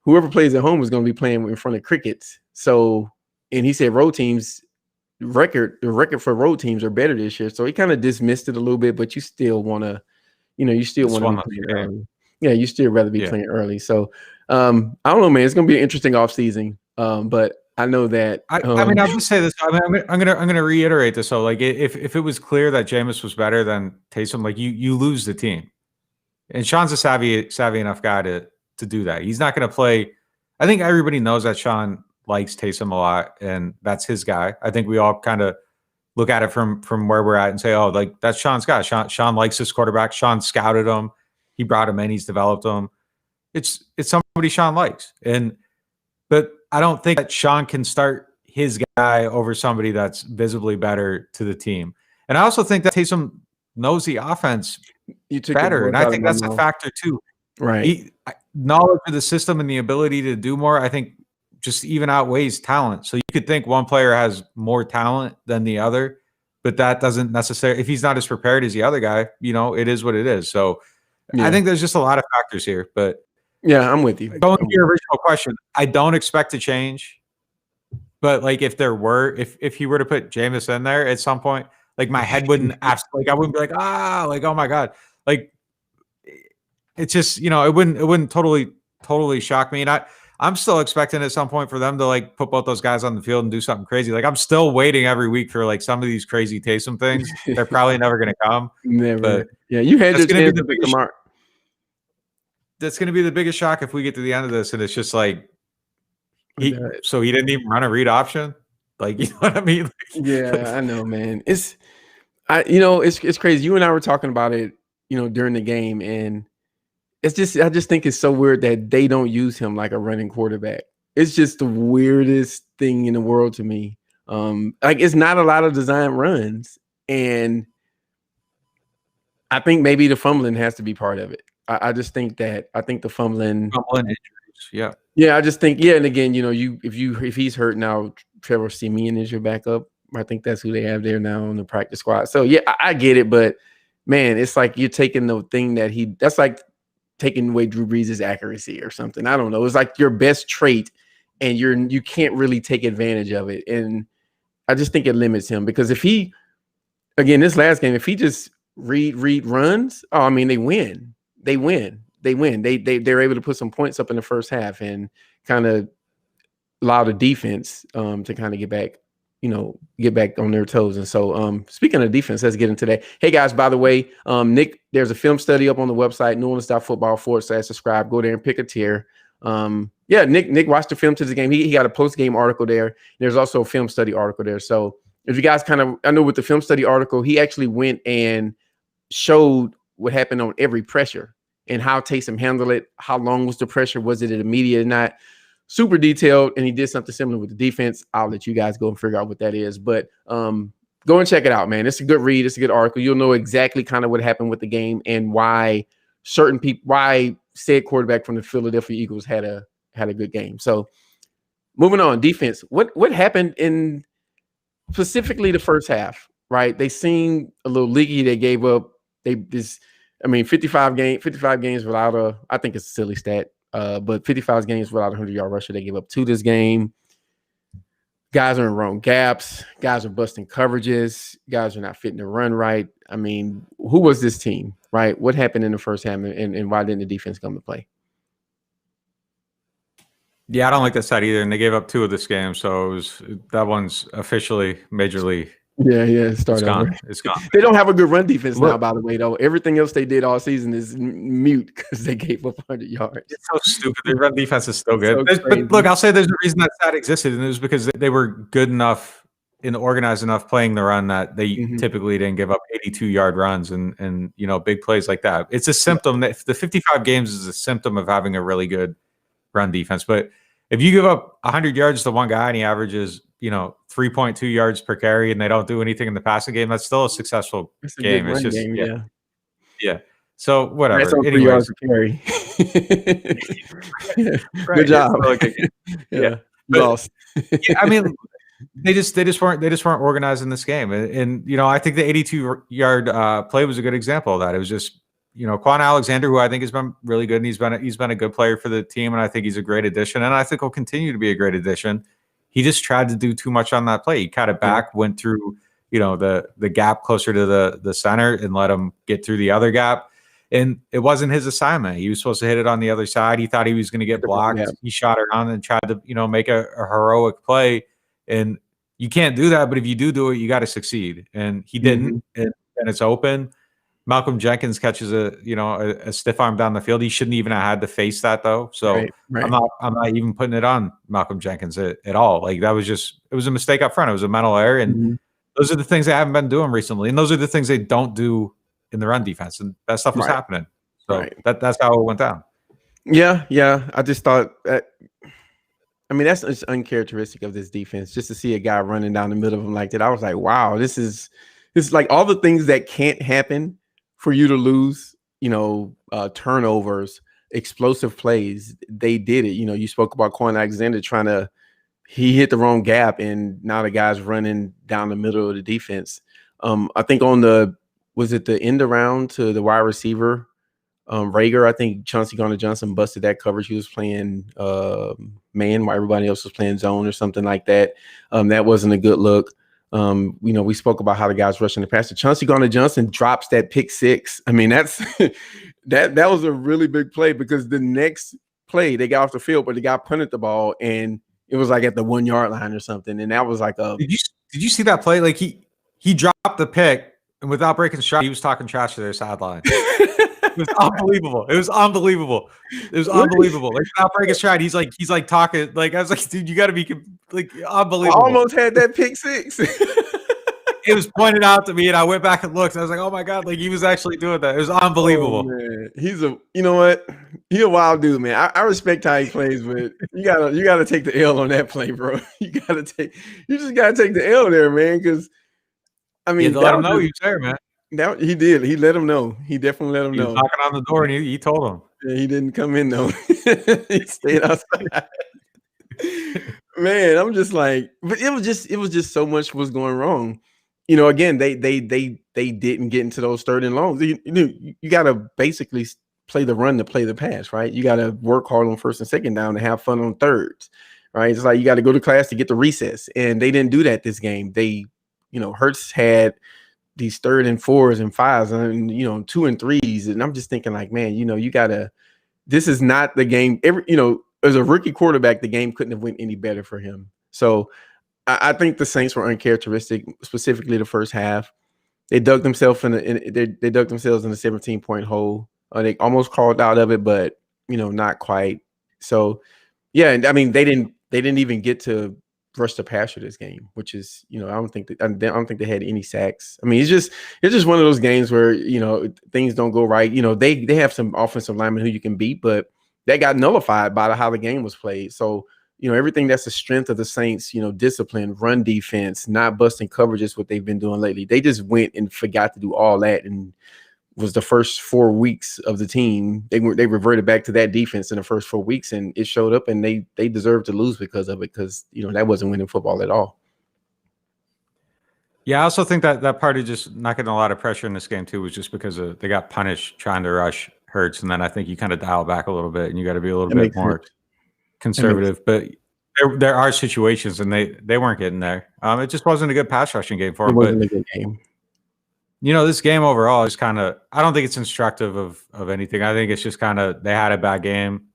whoever plays at home is going to be playing in front of crickets. So, and he said the record for road teams are better this year. So he kind of dismissed it a little bit, but you still want to, be playing early. Yeah, you still rather be playing early. So I don't know, man. It's going to be an interesting offseason. But I know that. I mean, I'll just say this. I'm gonna reiterate this. So, like, if it was clear that Jameis was better than Taysom, like you lose the team. And Sean's a savvy enough guy to do that. He's not gonna play. I think everybody knows that Sean likes Taysom a lot, and that's his guy. I think we all kind of look at it from where we're at and say, oh, like, that's Sean's guy. Sean likes his quarterback. Sean scouted him. He brought him in. He's developed him. It's somebody Sean likes, but I don't think that Sean can start his guy over somebody that's visibly better to the team. And I also think that Taysom knows the offense better, and I think that's a factor too. Right. Knowledge of the system and the ability to do more, I think, just even outweighs talent. So you could think one player has more talent than the other, but that doesn't necessarily, if he's not as prepared as the other guy, it is what it is. So I think there's just a lot of factors here, but yeah, I'm with you. Going to your original question, I don't expect to change, but like if he were to put Jameis in there at some point, like my head wouldn't I wouldn't be like, like, oh my God. Like, it's just, it wouldn't totally shock me. And I'm still expecting at some point for them to like put both those guys on the field and do something crazy. Like, I'm still waiting every week for like some of these crazy Taysom things. They're probably never going to come. Never. But yeah, you had your chance to pick them out. That's going to be the biggest shock if we get to the end of this, and it's just like, so he didn't even run a read option. Like, you know what I mean? Yeah, I know, man. It's crazy. You and I were talking about it, during the game, and I just think it's so weird that they don't use him like a running quarterback. It's just the weirdest thing in the world to me. Like, it's not a lot of design runs, and I think maybe the fumbling has to be part of it. I just think the fumbling injuries. Yeah. Yeah, I just think, and again, if he's hurt now, Trevor Siemian is your backup. I think that's who they have there now on the practice squad. So yeah, I get it, but man, it's like you're taking the thing that's like taking away Drew Brees' accuracy or something. I don't know. It's like your best trait, and you can't really take advantage of it. And I just think it limits him, because if he, again, this last game, if he just read runs, they win. They're able to put some points up in the first half and kind of allow the defense to kind of get back get back on their toes. And so, speaking of defense, let's get into that. Hey guys, by the way, Nick, there's a film study up on the website, NewOrleans.Football/subscribe. Go there and pick a tier. Yeah, Nick watched the film to the game. He got a post-game article there. There's also a film study article there. So if you guys I know with the film study article, he actually went and showed what happened on every pressure and how Taysom handled it. How long was the pressure? Was it immediate or not? Super detailed, and he did something similar with the defense. I'll let you guys go and figure out what that is. But go and check it out, man. It's a good read. It's a good article. You'll know exactly kind of what happened with the game and why why said quarterback from the Philadelphia Eagles had a good game. So moving on, defense. What happened in specifically the first half, right? They seemed a little leaky. They gave up. 55 games without I think it's a silly stat. But 55 games without a 100-yard rusher. They gave up 2 this game. Guys are in wrong gaps. Guys are busting coverages. Guys are not fitting the run right. I mean, who was this team, right? What happened in the first half, and why didn't the defense come to play? Yeah, I don't like that stat either. And they gave up 2 of this game, so that one's officially Major League. Yeah, it's gone. It's gone. They don't have a good run defense now, by the way, though. Everything else they did all season is mute because they gave up 100 yards. It's so stupid. Their run defense is still good. But look, I'll say there's a reason that stat existed, and it was because they were good enough and organized enough playing the run that they typically didn't give up 82-yard runs and big plays like that. It's a symptom that the 55 games is a symptom of having a really good run defense. But if you give up 100 yards to one guy and he averages 3.2 yards per carry, and they don't do anything in the passing game, that's still a successsul game. It's just game, yeah. So whatever. That's 3 yards per carry. Right. Good job. Yeah. Lost. I mean, they just weren't organized in this game, and I think the 82-yard play was a good example of that. It was just Quan Alexander, who I think has been really good, and he's been a good player for the team, and I think he's a great addition, and I think he'll continue to be a great addition. He just tried to do too much on that play. He cut it back, went through, the gap closer to the center and let him get through the other gap. And it wasn't his assignment. He was supposed to hit it on the other side. He thought he was going to get blocked. Yeah. He shot around and tried to, make a heroic play. And you can't do that. But if you do it, you got to succeed. And he didn't. And it's open. Malcolm Jenkins catches a stiff arm down the field. He shouldn't even have had to face that, though. So right. I'm not even putting it on Malcolm Jenkins at all. Like, it was a mistake up front. It was a mental error, and those are the things they haven't been doing recently, and those are the things they don't do in the run defense, and that stuff was happening. So that's how it went down. Yeah. I just thought that. I mean, that's just uncharacteristic of this defense. Just to see a guy running down the middle of them like that, I was like, wow, this is like all the things that can't happen for you to lose, turnovers, explosive plays. They did it. You spoke about Quan Alexander he hit the wrong gap, and now the guy's running down the middle of the defense. I think was it the end around to the wide receiver, Rager? I think Chauncey Gardner-Johnson busted that coverage. He was playing man while everybody else was playing zone or something like that. That wasn't a good look. We spoke about how the guys rushing the passer. Chauncey Gardner-Johnson drops that pick 6. I mean, that's that was a really big play, because the next play they got off the field, but the guy punted the ball, and it was like at the 1 yard line or something. And that was like Did you see that play? Like he dropped the pick, and without breaking stride, he was talking trash to their sideline. It was unbelievable. It was unbelievable. Like, without breaking stride, he's like talking. Like, I was like, dude, you got to be like unbelievable. I almost had that pick 6. It was pointed out to me, and I went back and looked. And I was like, oh my God, like he was actually doing that. It was unbelievable. Oh, man. He's He's a wild dude, man. I respect how he plays, but you gotta take the L on that play, bro. You just gotta take the L there, man. Because I mean, let him know you there, man. He did. He let him know. He definitely let him know. He was knocking on the door, and he told him. Yeah, he didn't come in though. He stayed outside. Man, I'm just like, but it was just so much was going wrong. Again, they didn't get into those third and longs. You got to basically play the run to play the pass, right? You got to work hard on first and second down to have fun on thirds, right? It's like you got to go to class to get the recess, and they didn't do that this game. They, Hurts had these 3rd and 4s and 5s and 2 and 3s, and I'm just thinking like, man, you gotta. This is not the game. As a rookie quarterback, the game couldn't have went any better for him. So I think the Saints were uncharacteristic, specifically the first half. They dug themselves they dug themselves in a 17-point hole. They almost crawled out of it, but not quite. So yeah, and I mean they didn't even get to rush the passer this game, which is I don't think they had any sacks. I mean it's just one of those games where things don't go right. They have some offensive linemen who you can beat, but that got nullified by how the game was played. So everything that's the strength of the Saints, discipline, run defense, not busting coverages, what they've been doing lately. They just went and forgot to do all that, and was the first 4 weeks of the team. They reverted back to that defense in the first 4 weeks, and it showed up, and they deserved to lose because of it, because that wasn't winning football at all. Yeah, I also think that part of just not getting a lot of pressure in this game too was just because they got punished trying to rush Hurts, and then I think you kind of dial back a little bit, and you got to be a little bit more conservative. But there are situations, and they weren't getting there. It just wasn't a good pass rushing game for them. It wasn't a good game. This game overall is kind of, I don't think it's instructive of anything. I think it's just kind of, they had a bad game.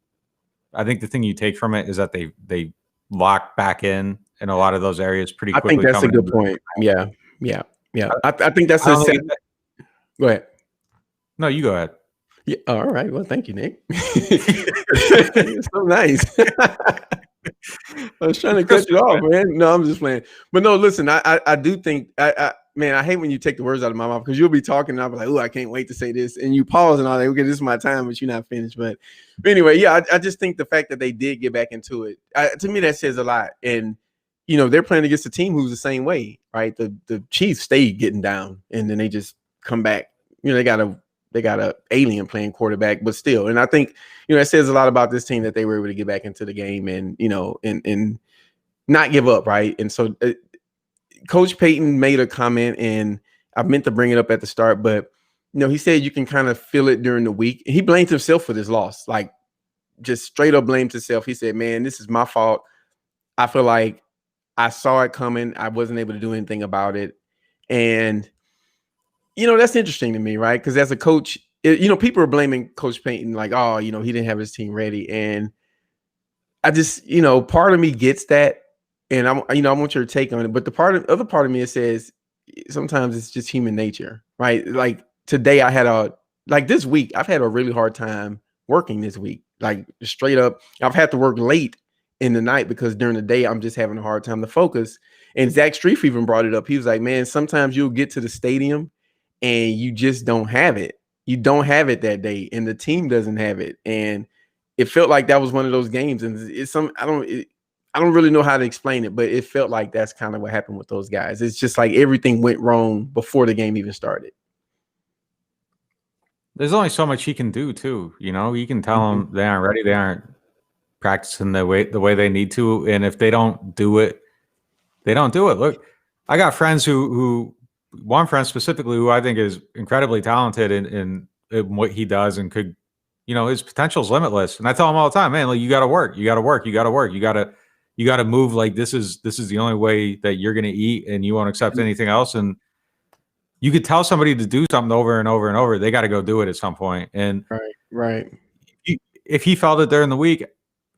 I think the thing you take from it is that they locked back in a lot of those areas pretty quickly. I think that's a good point. Yeah. I think that's a set. Go ahead. No, you go ahead. Yeah. All right. Well, thank you, Nick. So nice. I was trying to cut you off, man. No, I'm just playing. But no, listen, I do think man, I hate when you take the words out of my mouth, because you'll be talking and I'll be like, oh, I can't wait to say this. And you pause and all that. Okay, this is my time, but you're not finished. But anyway, yeah, I just think the fact that they did get back into it, to me, that says a lot. And, they're playing against a team who's the same way, right? The Chiefs stayed getting down, and then they just come back. They got a alien playing quarterback, but still. And I think, it says a lot about this team that they were able to get back into the game and, and not give up, right? And so Coach Payton made a comment, and I meant to bring it up at the start, but he said you can kind of feel it during the week. He blamed himself for this loss, like just straight up blamed himself. He said, man, this is my fault. I feel like I saw it coming. I wasn't able to do anything about it. And, that's interesting to me, right? Because as a coach, people are blaming Coach Payton, like, oh, he didn't have his team ready. And I just, part of me gets that. And I want your take on it. But the other part of me, it says sometimes it's just human nature, right? Like today this week, I've had a really hard time working this week. Like straight up, I've had to work late in the night because during the day, I'm just having a hard time to focus. And Zach Strief even brought it up. He was like, man, sometimes you'll get to the stadium and you just don't have it. You don't have it that day, and the team doesn't have it. And it felt like that was one of those games. And I don't really know how to explain it, but it felt like that's kind of what happened with those guys. It's just like everything went wrong before the game even started. There's only so much he can do too. You can tell them they aren't ready. They aren't practicing the way they need to. And if they don't do it, they don't do it. Look, I got friends one friend specifically who I think is incredibly talented in what he does and could, his potential is limitless. And I tell him all the time, man, like you got to work. You got to move. Like this is the only way that you're going to eat, and you won't accept anything else. And you could tell somebody to do something over and over and over. They got to go do it at some point. And right. If he felt it during the week,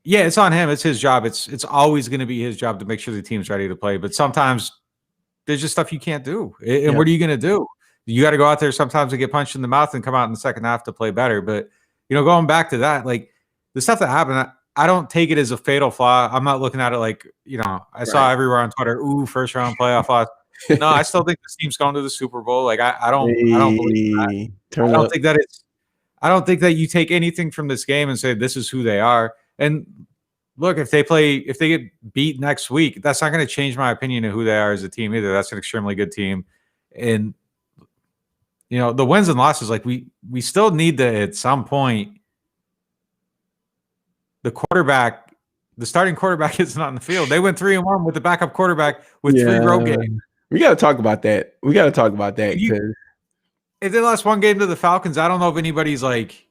yeah, it's on him. It's his job. It's always going to be his job to make sure the team's ready to play. But sometimes there's just stuff you can't do. And what are you going to do? You got to go out there sometimes and get punched in the mouth and come out in the second half to play better. But, going back to that, like the stuff that happened, I don't take it as a fatal flaw. I'm not looking at it like, I saw everywhere on Twitter, first round playoff loss. No, I still think this team's going to the Super Bowl. Like I don't believe that. I don't think that you take anything from this game and say this is who they are. And look, if they get beat next week, that's not going to change my opinion of who they are as a team either. That's an extremely good team. And the wins and losses, like we still need to at some point. The starting quarterback isn't on the field. They went 3-1 with the backup quarterback with 3 road games. We got to talk about that. If they lost 1 game to the Falcons, I don't know if anybody's like,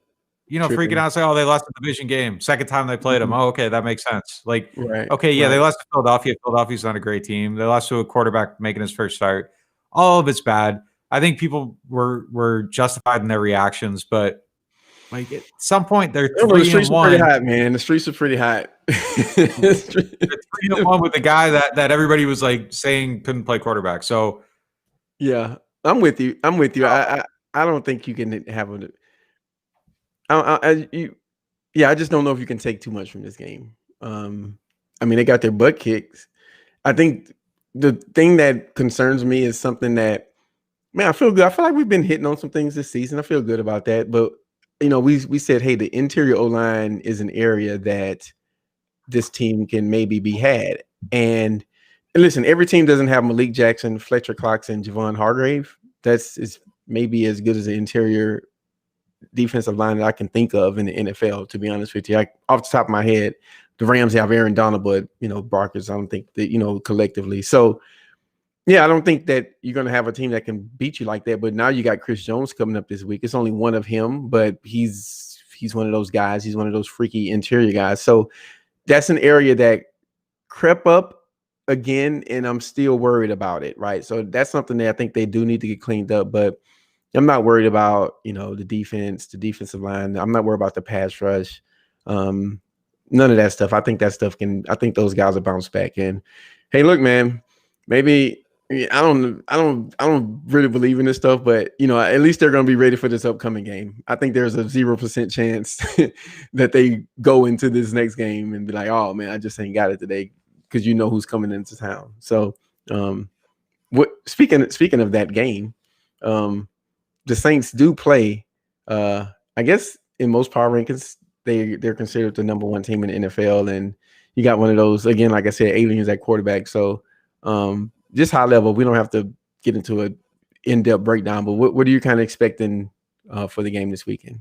freaking out, say, oh, they lost the division game. Second time they played them. Oh, okay, that makes sense. Like, okay, yeah, they lost to Philadelphia. Philadelphia's not a great team. They lost to a quarterback making his first start. All of it's bad. I think people were justified in their reactions, but Like at some point, they're the 3-1. Are pretty hot, man. The streets are pretty hot. They're 3-1 with the guy that everybody was like saying couldn't play quarterback. So yeah, I'm with you. I don't think you can have a. I just don't know if you can take too much from this game. I mean, they got their butt kicked. I think the thing that concerns me is something that, man, I feel good. I feel like we've been hitting on some things this season. I feel good about that. But, we said, hey, the interior O-line is an area that this team can maybe be had. And listen, every team doesn't have Malik Jackson, Fletcher Cox, and Javon Hargrave. That's maybe as good as the interior defensive line that I can think of in the NFL, to be honest with you. Off the top of my head, the Rams have Aaron Donald, but, Barkers, I don't think that, collectively. So, yeah, I don't think that you're going to have a team that can beat you like that. But now you got Chris Jones coming up this week. It's only one of him, but he's one of those guys. He's one of those freaky interior guys. So that's an area that crept up again, and I'm still worried about it, right? So that's something that I think they do need to get cleaned up. But I'm not worried about, the defense, the defensive line. I'm not worried about the pass rush. None of that stuff. I think that stuff I think those guys will bounce back. And hey, look, man, maybe I don't really believe in this stuff, but at least they're going to be ready for this upcoming game. I think there's a 0% chance that they go into this next game and be like, oh man, I just ain't got it today, because who's coming into town. So, speaking of that game, the Saints do play. I guess in most power rankings, they're considered the number one team in the NFL, and you got one of those, again, like I said, aliens at quarterback. So, just high level, we don't have to get into an in-depth breakdown, but what are you kind of expecting for the game this weekend?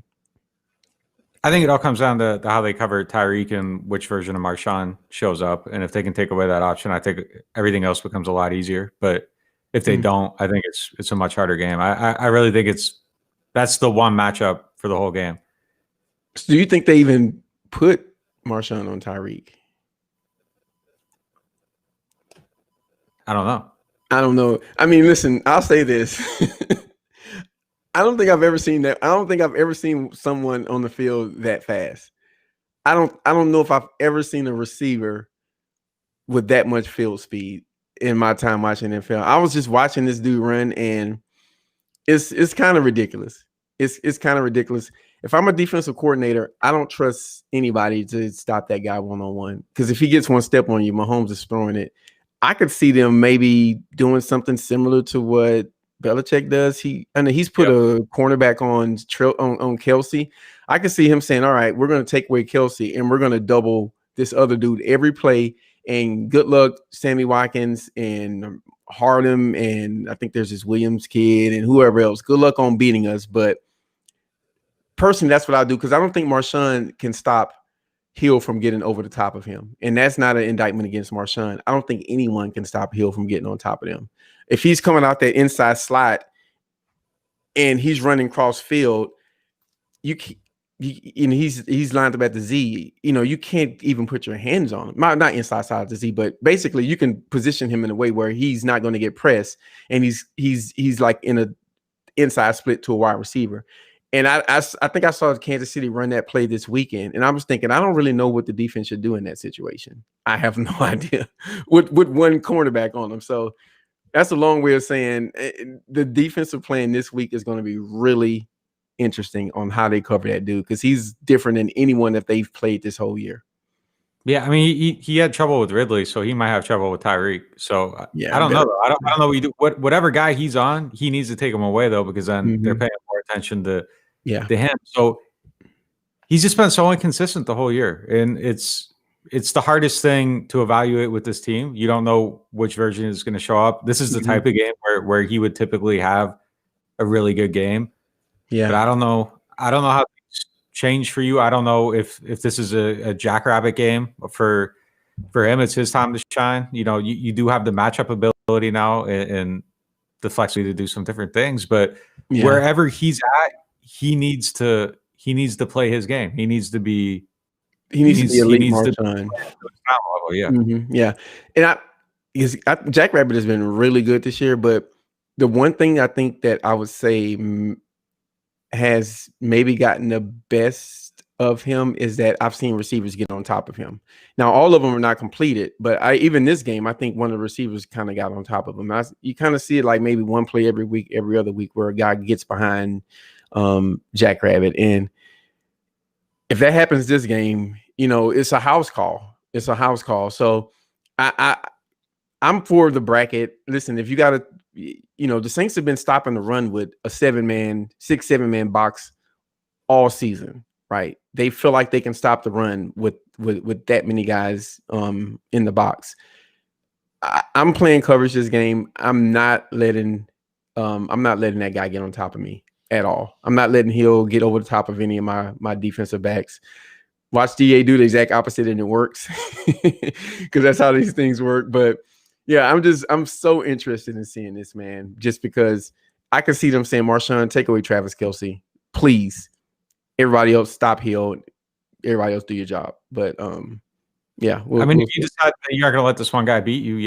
I think it all comes down to how they cover Tyreek and which version of Marshawn shows up. And if they can take away that option, I think everything else becomes a lot easier. But if they don't, I think it's a much harder game. I really think that's the one matchup for the whole game. So do you think they even put Marshawn on Tyreek? I don't know. I mean, listen, I'll say this. I don't think I've ever seen that. I don't think I've ever seen someone on the field that fast. I don't know if I've ever seen a receiver with that much field speed in my time watching NFL. I was just watching this dude run, and it's kind of ridiculous. It's kind of ridiculous. If I'm a defensive coordinator, I don't trust anybody to stop that guy one-on-one, because if he gets one step on you, Mahomes is throwing it. I could see them maybe doing something similar to what Belichick does. He's put a cornerback on Kelsey. I could see him saying, all right, we're going to take away Kelsey and we're going to double this other dude every play. And good luck, Sammy Watkins and Harden, and I think there's this Williams kid and whoever else. Good luck on beating us. But personally, that's what I do, because I don't think Marshawn can stop Hill from getting over the top of him. And that's not an indictment against Marshawn. I don't think anyone can stop Hill from getting on top of them. If he's coming out that inside slot and he's running cross field, he's lined up at the Z, you can't even put your hands on him. Not inside side of the Z, but basically you can position him in a way where he's not going to get pressed, and he's like in a inside split to a wide receiver. And I think I saw Kansas City run that play this weekend, and I was thinking, I don't really know what the defense should do in that situation. I have no idea with one cornerback on them. So that's a long way of saying the defensive plan this week is going to be really interesting on how they cover that dude, because he's different than anyone that they've played this whole year. Yeah, I mean, he had trouble with Ridley, so he might have trouble with Tyreek. So yeah, I don't know. I don't know what you do. Whatever guy he's on, he needs to take him away, though, because then they're paying more attention to him. So he's just been so inconsistent the whole year, and it's the hardest thing to evaluate with this team. You don't know which version is going to show up. This is the type of game where he would typically have a really good game. Yeah, but I don't know how things change for you. I don't know if this is a jackrabbit game for him. It's his time to shine. You do have the matchup ability now and the flexibility to do some different things. But wherever he's at, he needs to play his game. He needs to be. He needs to be elite Marshawn. Yeah, and Jackrabbit has been really good this year. But the one thing I think that I would say has maybe gotten the best of him is that I've seen receivers get on top of him. Now, all of them are not completed, but even this game, I think one of the receivers kind of got on top of him. You kind of see it like maybe one play every week, every other week, where a guy gets behind Jackrabbit. And if that happens this game, it's a house call. It's a house call. So I'm for the bracket. Listen, if you got to, the Saints have been stopping the run with a 6-7-man box all season, right? They feel like they can stop the run with that many guys in the box. I'm playing coverage this game. I'm not letting that guy get on top of me at all. I'm not letting Hill get over the top of any of my defensive backs. Watch DA do the exact opposite, and it works because that's how these things work. But yeah, I'm so interested in seeing this, man, just because I can see them saying, Marshawn, take away Travis Kelce, please. Everybody else stop Hill. Everybody else do your job. But yeah. If you decide that you're not going to let this one guy beat you,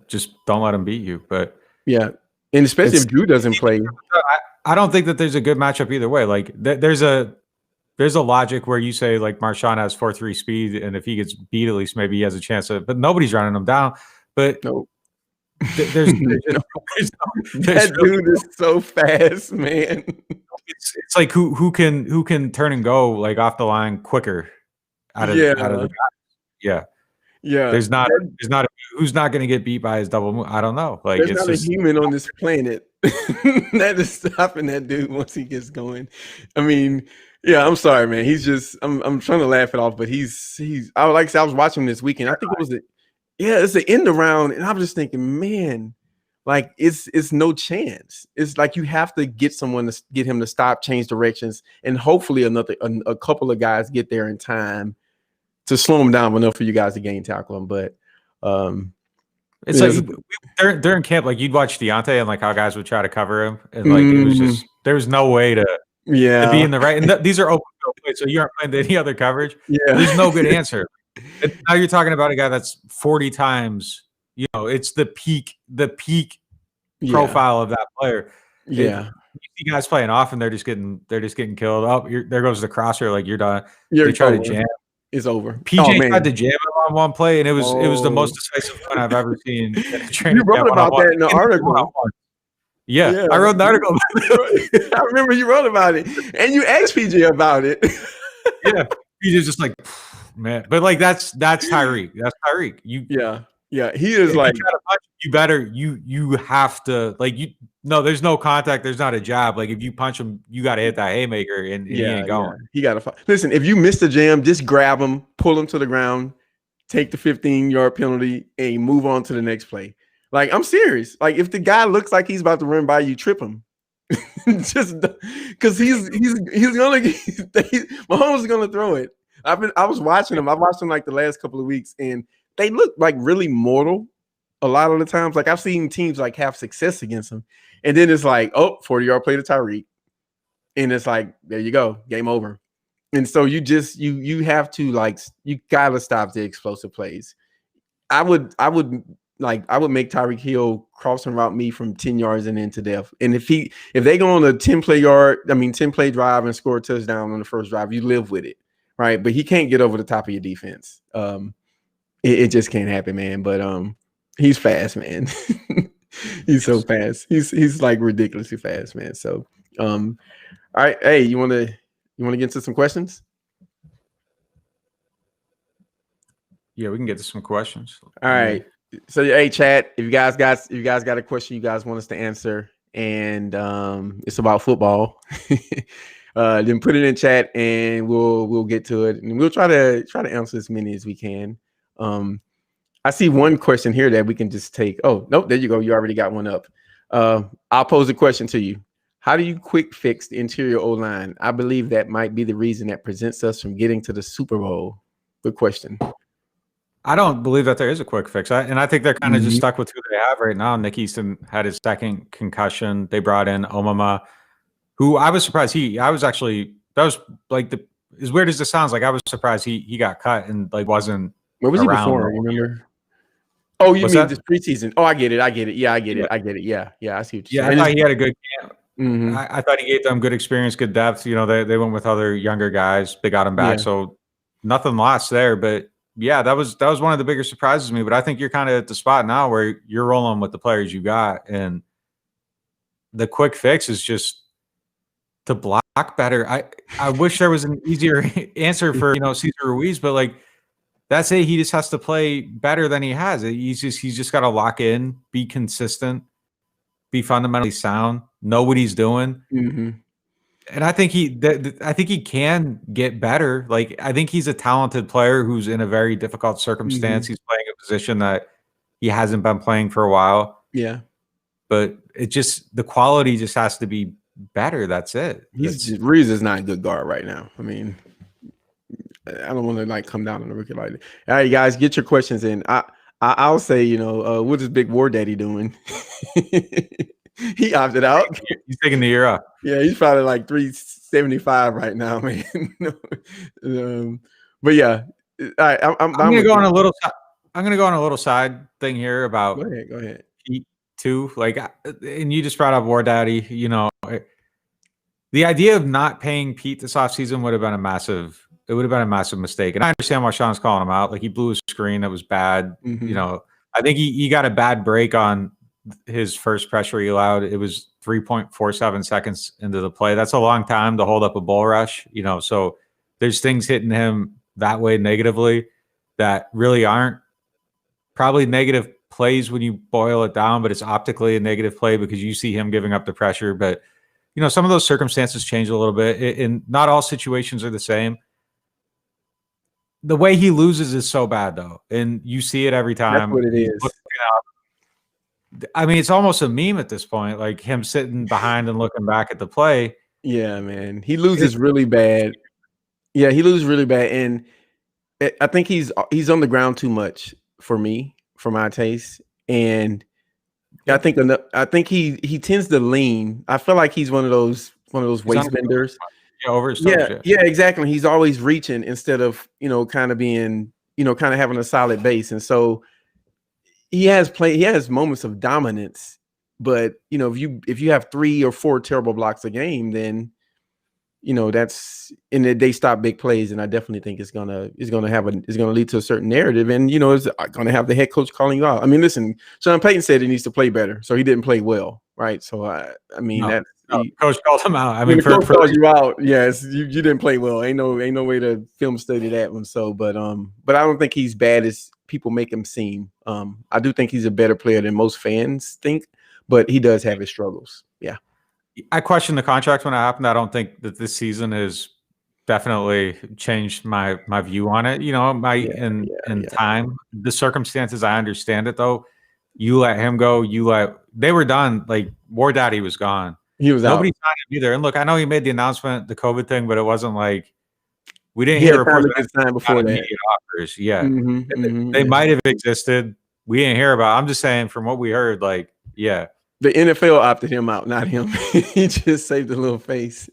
just don't let him beat you. But yeah, and especially if Drew doesn't play. I don't think that there's a good matchup either way. Like there's a logic where you say like Marshawn has 4.3 speed, and if he gets beat, at least maybe he has a chance of. But nobody's running him down. But no. There's that dude is so fast, man. It's like who can turn and go like off the line quicker out of the guys. Yeah. There's not who's not going to get beat by his double move. I don't know. Like there's not a human on this planet that is stopping that dude once he gets going. I mean, yeah, I'm sorry, man. He's just I'm trying to laugh it off, but he's I was watching him this weekend. I think it was it's the end of round, and I'm just thinking, man, like it's no chance. It's like you have to get someone to get him to stop, change directions, and hopefully a couple of guys get there in time to slow him down enough for you guys to gain tackle him. But it's like during camp, like you'd watch Deontay and like how guys would try to cover him, and like it was just there was no way to be in the right. And these are open plays, so you aren't playing any other coverage. Yeah, there's no good answer. And now you're talking about a guy that's 40 times. It's the peak profile of that player. Yeah, you see guys playing off, and they're just getting killed. Oh, there goes the crosser. Like you're done. They try to jam. It's over. PJ tried to jam him on one play, and it was the most decisive one I've ever seen. You wrote about that in the article. Yeah, I wrote an article. I remember you wrote about it, and you asked PJ about it. Yeah, PJ's just like, man, but like that's Tyreek. That's Tyreek. He is like you better you have to like you. No, there's no contact. There's not a jab. Like if you punch him, you got to hit that haymaker, and he ain't going. Yeah. He got to listen. If you miss the jam, just grab him, pull him to the ground, take the 15-yard penalty, and move on to the next play. Like I'm serious. Like if the guy looks like he's about to run by you, trip him. Just because he's gonna Mahomes is gonna throw it. I was watching him. I watched him like the last couple of weeks, and they look like really mortal a lot of the times. Like I've seen teams like have success against him, and then it's like, 40-yard play to Tyreek, and it's like, there you go, game over. And so you have to like you gotta stop the explosive plays. I would make Tyreek Hill cross and route me from 10 yards and into death. And if they go on a 10-play drive and score a touchdown on the first drive, you live with it, right? But he can't get over the top of your defense. It just can't happen, man. But he's fast, man. He's so fast. He's like ridiculously fast, man. So all right, hey, you want to get into some questions? Yeah, we can get to some questions. All right. So hey, chat, if you guys got a question you guys want us to answer, and it's about football, then put it in chat and we'll get to it, and we'll try to answer as many as we can. I see one question here that we can just take. Oh, nope, there you go. You already got one up. I'll pose a question to you. How do you quick fix the interior O-line? I believe that might be the reason that prevents us from getting to the Super Bowl. Good question. I don't believe that there is a quick fix. I think they're kind of just stuck with who they have right now. Nick Easton had his second concussion. They brought in Omama, who I was surprised that was like as weird as this sounds, like I was surprised he got cut and like wasn't. Where was he before? Remember? Oh, you mean this preseason? Oh, I get it. Yeah, I get it. Yeah, I see what you're saying. I thought he had a good camp. Mm-hmm. I thought he gave them good experience, good depth. You know, they went with other younger guys. They got him back, Yeah. so nothing lost there. But yeah, that was one of the bigger surprises to me. But I think you're kind of at the spot now where you're rolling with the players you got, and the quick fix is just to block better. I wish there was an easier answer for Cesar Ruiz, but like that's it. He just has to play better than he has. He's just got to lock in, be consistent, be fundamentally sound, know what he's doing. Mm-hmm. And I think he can get better. Like I think he's a talented player who's in a very difficult circumstance. Mm-hmm. He's playing a position that he hasn't been playing for a while. Yeah. But the quality just has to be better. That's it. Ruiz is not a good guard right now. I mean, I don't want to like come down on the rookie like that. All right, guys, get your questions in. I'll say, what is Big War Daddy doing? He opted out. He's taking the year off. Yeah, he's probably like 375 right now, man. But yeah, I'm gonna go on a little. I'm gonna go on a little side thing here about. Go ahead. Pete too, like, and you just brought up War Daddy. The idea of not paying Pete this offseason would have been a massive. It would have been a massive mistake, and I understand why Sean's calling him out. Like he blew his screen, that was bad. Mm-hmm. I think he got a bad break on his first pressure he allowed. It was 3.47 seconds into the play. That's a long time to hold up a bull rush. So there's things hitting him that way negatively that really aren't probably negative plays when you boil it down, but it's optically a negative play because you see him giving up the pressure. But some of those circumstances change a little bit, and not all situations are the same. The way he loses is so bad, though, and you see it every time. That's what it is. I mean, it's almost a meme at this point, like him sitting behind and looking back at the play. Yeah, man. He loses really bad. Yeah, he loses really bad. And I think he's on the ground too much for me, for my taste. And I think he tends to lean. I feel like he's one of those waist benders. Yeah, over his toes, yeah, exactly. He's always reaching instead of, kind of being, kind of having a solid base. And so he has moments of dominance, but if you have 3 or 4 terrible blocks a game, then that's they stop big plays, and I definitely think it's gonna lead to a certain narrative, and it's gonna have the head coach calling you out. I mean, listen, Sean Payton said he needs to play better, so he didn't play well, right? So coach called him out. I mean, the coach calls you out. Yes, you didn't play well. Ain't no way to film study that one. So, but I don't think he's bad as people make him seem. I do think he's a better player than most fans think, but he does have his struggles. Yeah. I questioned the contract when it happened. I don't think that this season has definitely changed my view on it. Time, the circumstances, I understand it though. You let him go. They were done. Like War Daddy was gone. He was Nobody out. signed him either. And look, I know he made the announcement, the COVID thing, but it wasn't like we didn't hear reports before that. Offers. Yeah, Mm-hmm, they might have existed. We didn't hear about. I'm just saying from what we heard, like, yeah. The NFL opted him out, not him. He just saved a little face.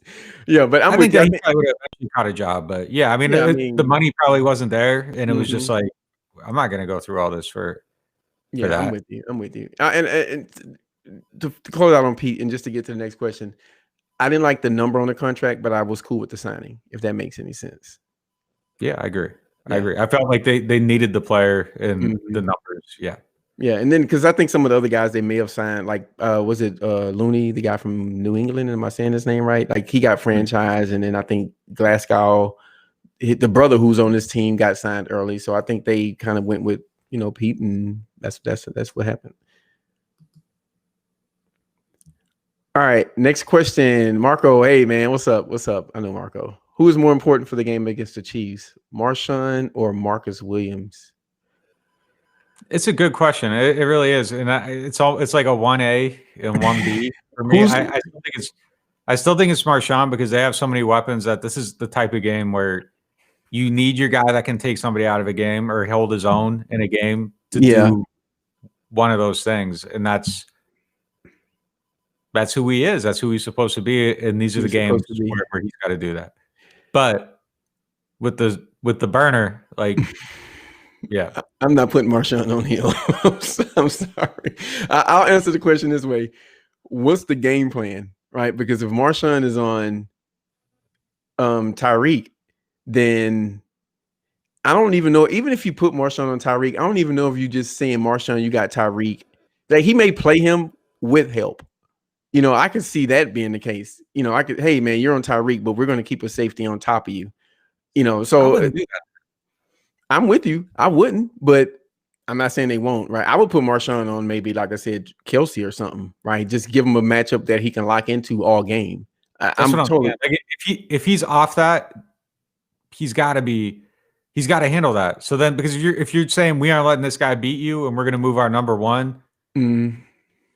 Yeah, but I think that he probably would have actually got a job. But yeah, I mean, the money probably wasn't there, and it was just like, I'm not going to go through all this for that. I'm with you. And to close out on Pete, and just to get to the next question, I didn't like the number on the contract, but I was cool with the signing, if that makes any sense. Yeah, I agree. I felt like they needed the player and the numbers. Yeah. Yeah, and then because I think some of the other guys they may have signed, like was it Looney, the guy from New England? Am I saying his name right? Like he got franchised, and then I think Glasgow, the brother who's on this team, got signed early. So I think they kind of went with Pete, and that's what happened. All right, next question, Marco. Hey man, what's up? I know Marco. Who is more important for the game against the Chiefs, Marshawn or Marcus Williams? It's a good question. It really is, and it's like a 1A and 1B for me. I still think it's Marshawn because they have so many weapons that this is the type of game where you need your guy that can take somebody out of a game or hold his own in a game to do one of those things, and that's who he is. That's who he's supposed to be, and these are the games where he's got to do that. But with the burner, like. Yeah, I'm not putting Marshawn on him. I'm sorry. I'll answer the question this way. What's the game plan right? Because if Marshawn is on Tyreek, then I don't even know. Even if you put Marshawn on Tyreek, I don't even know if you just saying Marshawn, you got Tyreek. Like he may play him with help. I could see that being the case. Hey man, you're on Tyreek, but we're going to keep a safety on top of you. So I'm with you. I wouldn't, but I'm not saying they won't, right? I would put Marshawn on maybe, like I said, Kelsey or something, right? Just give him a matchup that he can lock into all game. I'm totally like if he's off that, he's got to handle that. So then, because if you're saying we aren't letting this guy beat you and we're going to move our number one,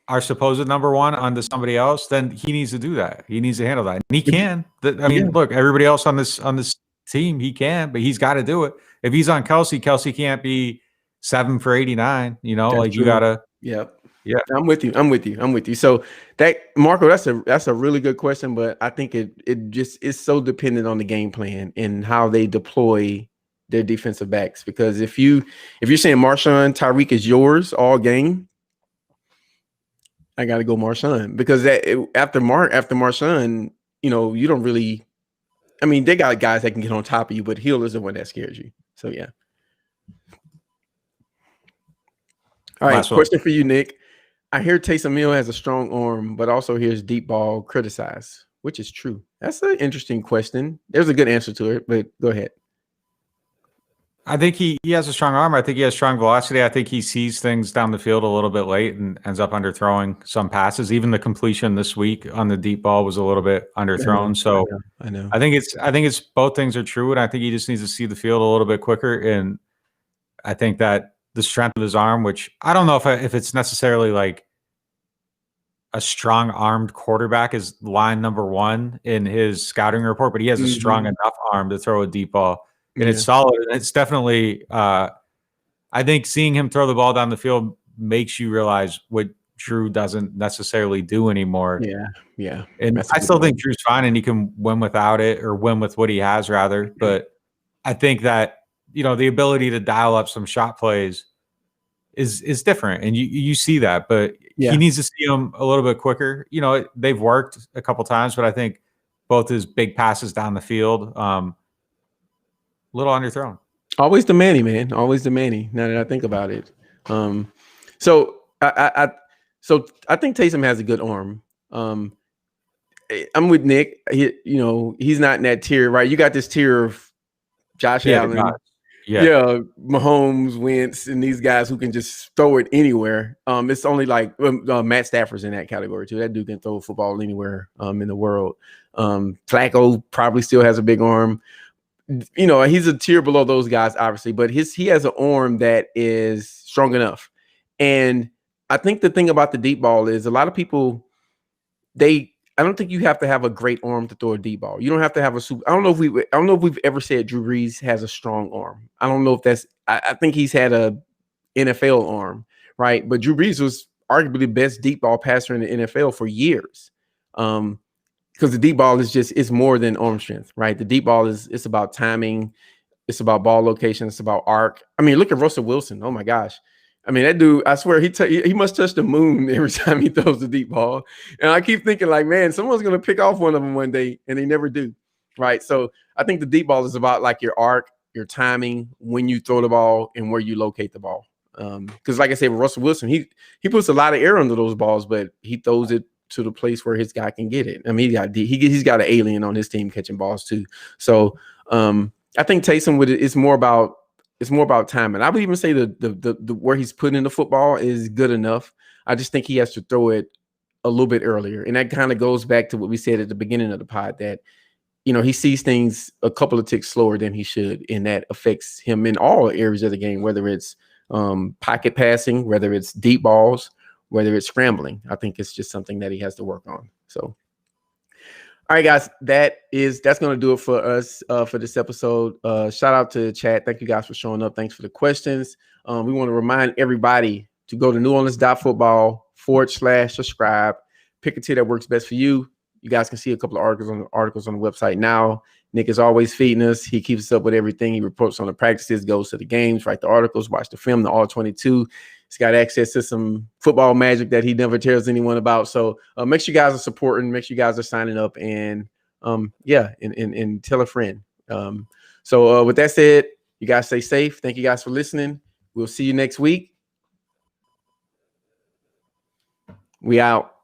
our supposed number one onto somebody else, then he needs to do that. He needs to handle that. And he can. Look, everybody else on this team, he can, but he's got to do it. If he's on Kelsey can't be 7 for 89. That's you gotta. Yep. Yeah, I'm with you. So that, Marco, that's a really good question, but I think it just is so dependent on the game plan and how they deploy their defensive backs. Because if you're saying Marshawn, Tyreek is yours all game, I got to go Marshawn, because after Marshawn, you don't really. I mean, they got guys that can get on top of you, but Hill is the one that scares you. So yeah. All right, question for you, Nick. I hear Taysom Hill has a strong arm, but also hears deep ball criticized. Which is true? That's an interesting question. There's a good answer to it, but go ahead. I think he has a strong arm. I think he has strong velocity. I think he sees things down the field a little bit late and ends up underthrowing some passes. Even the completion this week on the deep ball was a little bit underthrown. So I know. I think it's both things are true, and I think he just needs to see the field a little bit quicker. And I think that the strength of his arm, which I don't know if it's necessarily like a strong armed quarterback is line number one in his scouting report, but he has a strong enough arm to throw a deep ball. And it's solid. And it's definitely, I think seeing him throw the ball down the field makes you realize what Drew doesn't necessarily do anymore. Yeah. And I still think Drew's fine and he can win without it, or win with what he has rather. But I think that, the ability to dial up some shot plays is different. And you see that, but he needs to see them a little bit quicker. They've worked a couple times, but I think both his big passes down the field, little underthrown. Always the Manny, man. Always the Manny. Now that I think about it, so I think Taysom has a good arm. I'm with Nick. He's not in that tier, right? You got this tier of Josh Allen, Mahomes, Wentz, and these guys who can just throw it anywhere. It's only like Matt Stafford's in that category too. That dude can throw a football anywhere in the world. Flacco probably still has a big arm. He's a tier below those guys, obviously, but he has an arm that is strong enough. And I think the thing about the deep ball is a lot of people, I don't think you have to have a great arm to throw a deep ball. You don't have to have I don't know if we've ever said Drew Brees has a strong arm. I don't know if that's, I think he's had a NFL arm, right? But Drew Brees was arguably the best deep ball passer in the NFL for years. Because the deep ball it's more than arm strength, right? The deep ball it's about timing. It's about ball location. It's about arc. I mean, look at Russell Wilson. Oh my gosh. I mean, that dude, I swear he must touch the moon every time he throws the deep ball. And I keep thinking like, man, someone's going to pick off one of them one day, and they never do, right? So I think the deep ball is about like your arc, your timing, when you throw the ball and where you locate the ball. Because like I said, with Russell Wilson, he puts a lot of air under those balls, but he throws it to the place where his guy can get it. I mean, he's got an alien on his team catching balls too. So I think Taysom it's more about timing. I would even say the where he's putting the football is good enough. I just think he has to throw it a little bit earlier. And that kind of goes back to what we said at the beginning of the pod, that, he sees things a couple of ticks slower than he should. And that affects him in all areas of the game, whether it's pocket passing, whether it's deep balls, whether it's scrambling. I think it's just something that he has to work on. So, all right, guys, that's going to do it for us for this episode. Shout out to the chat. Thank you guys for showing up. Thanks for the questions. We want to remind everybody to go to NewOrleans.Football /subscribe. Pick a tier that works best for you. You guys can see a couple of articles on the website now. Nick is always feeding us. He keeps us up with everything. He reports on the practices, goes to the games, write the articles, watch the film, the All-22. He's got access to some football magic that he never tells anyone about. So make sure you guys are supporting, make sure you guys are signing up, and and tell a friend. So with that said, you guys stay safe. Thank you guys for listening. We'll see you next week. We out.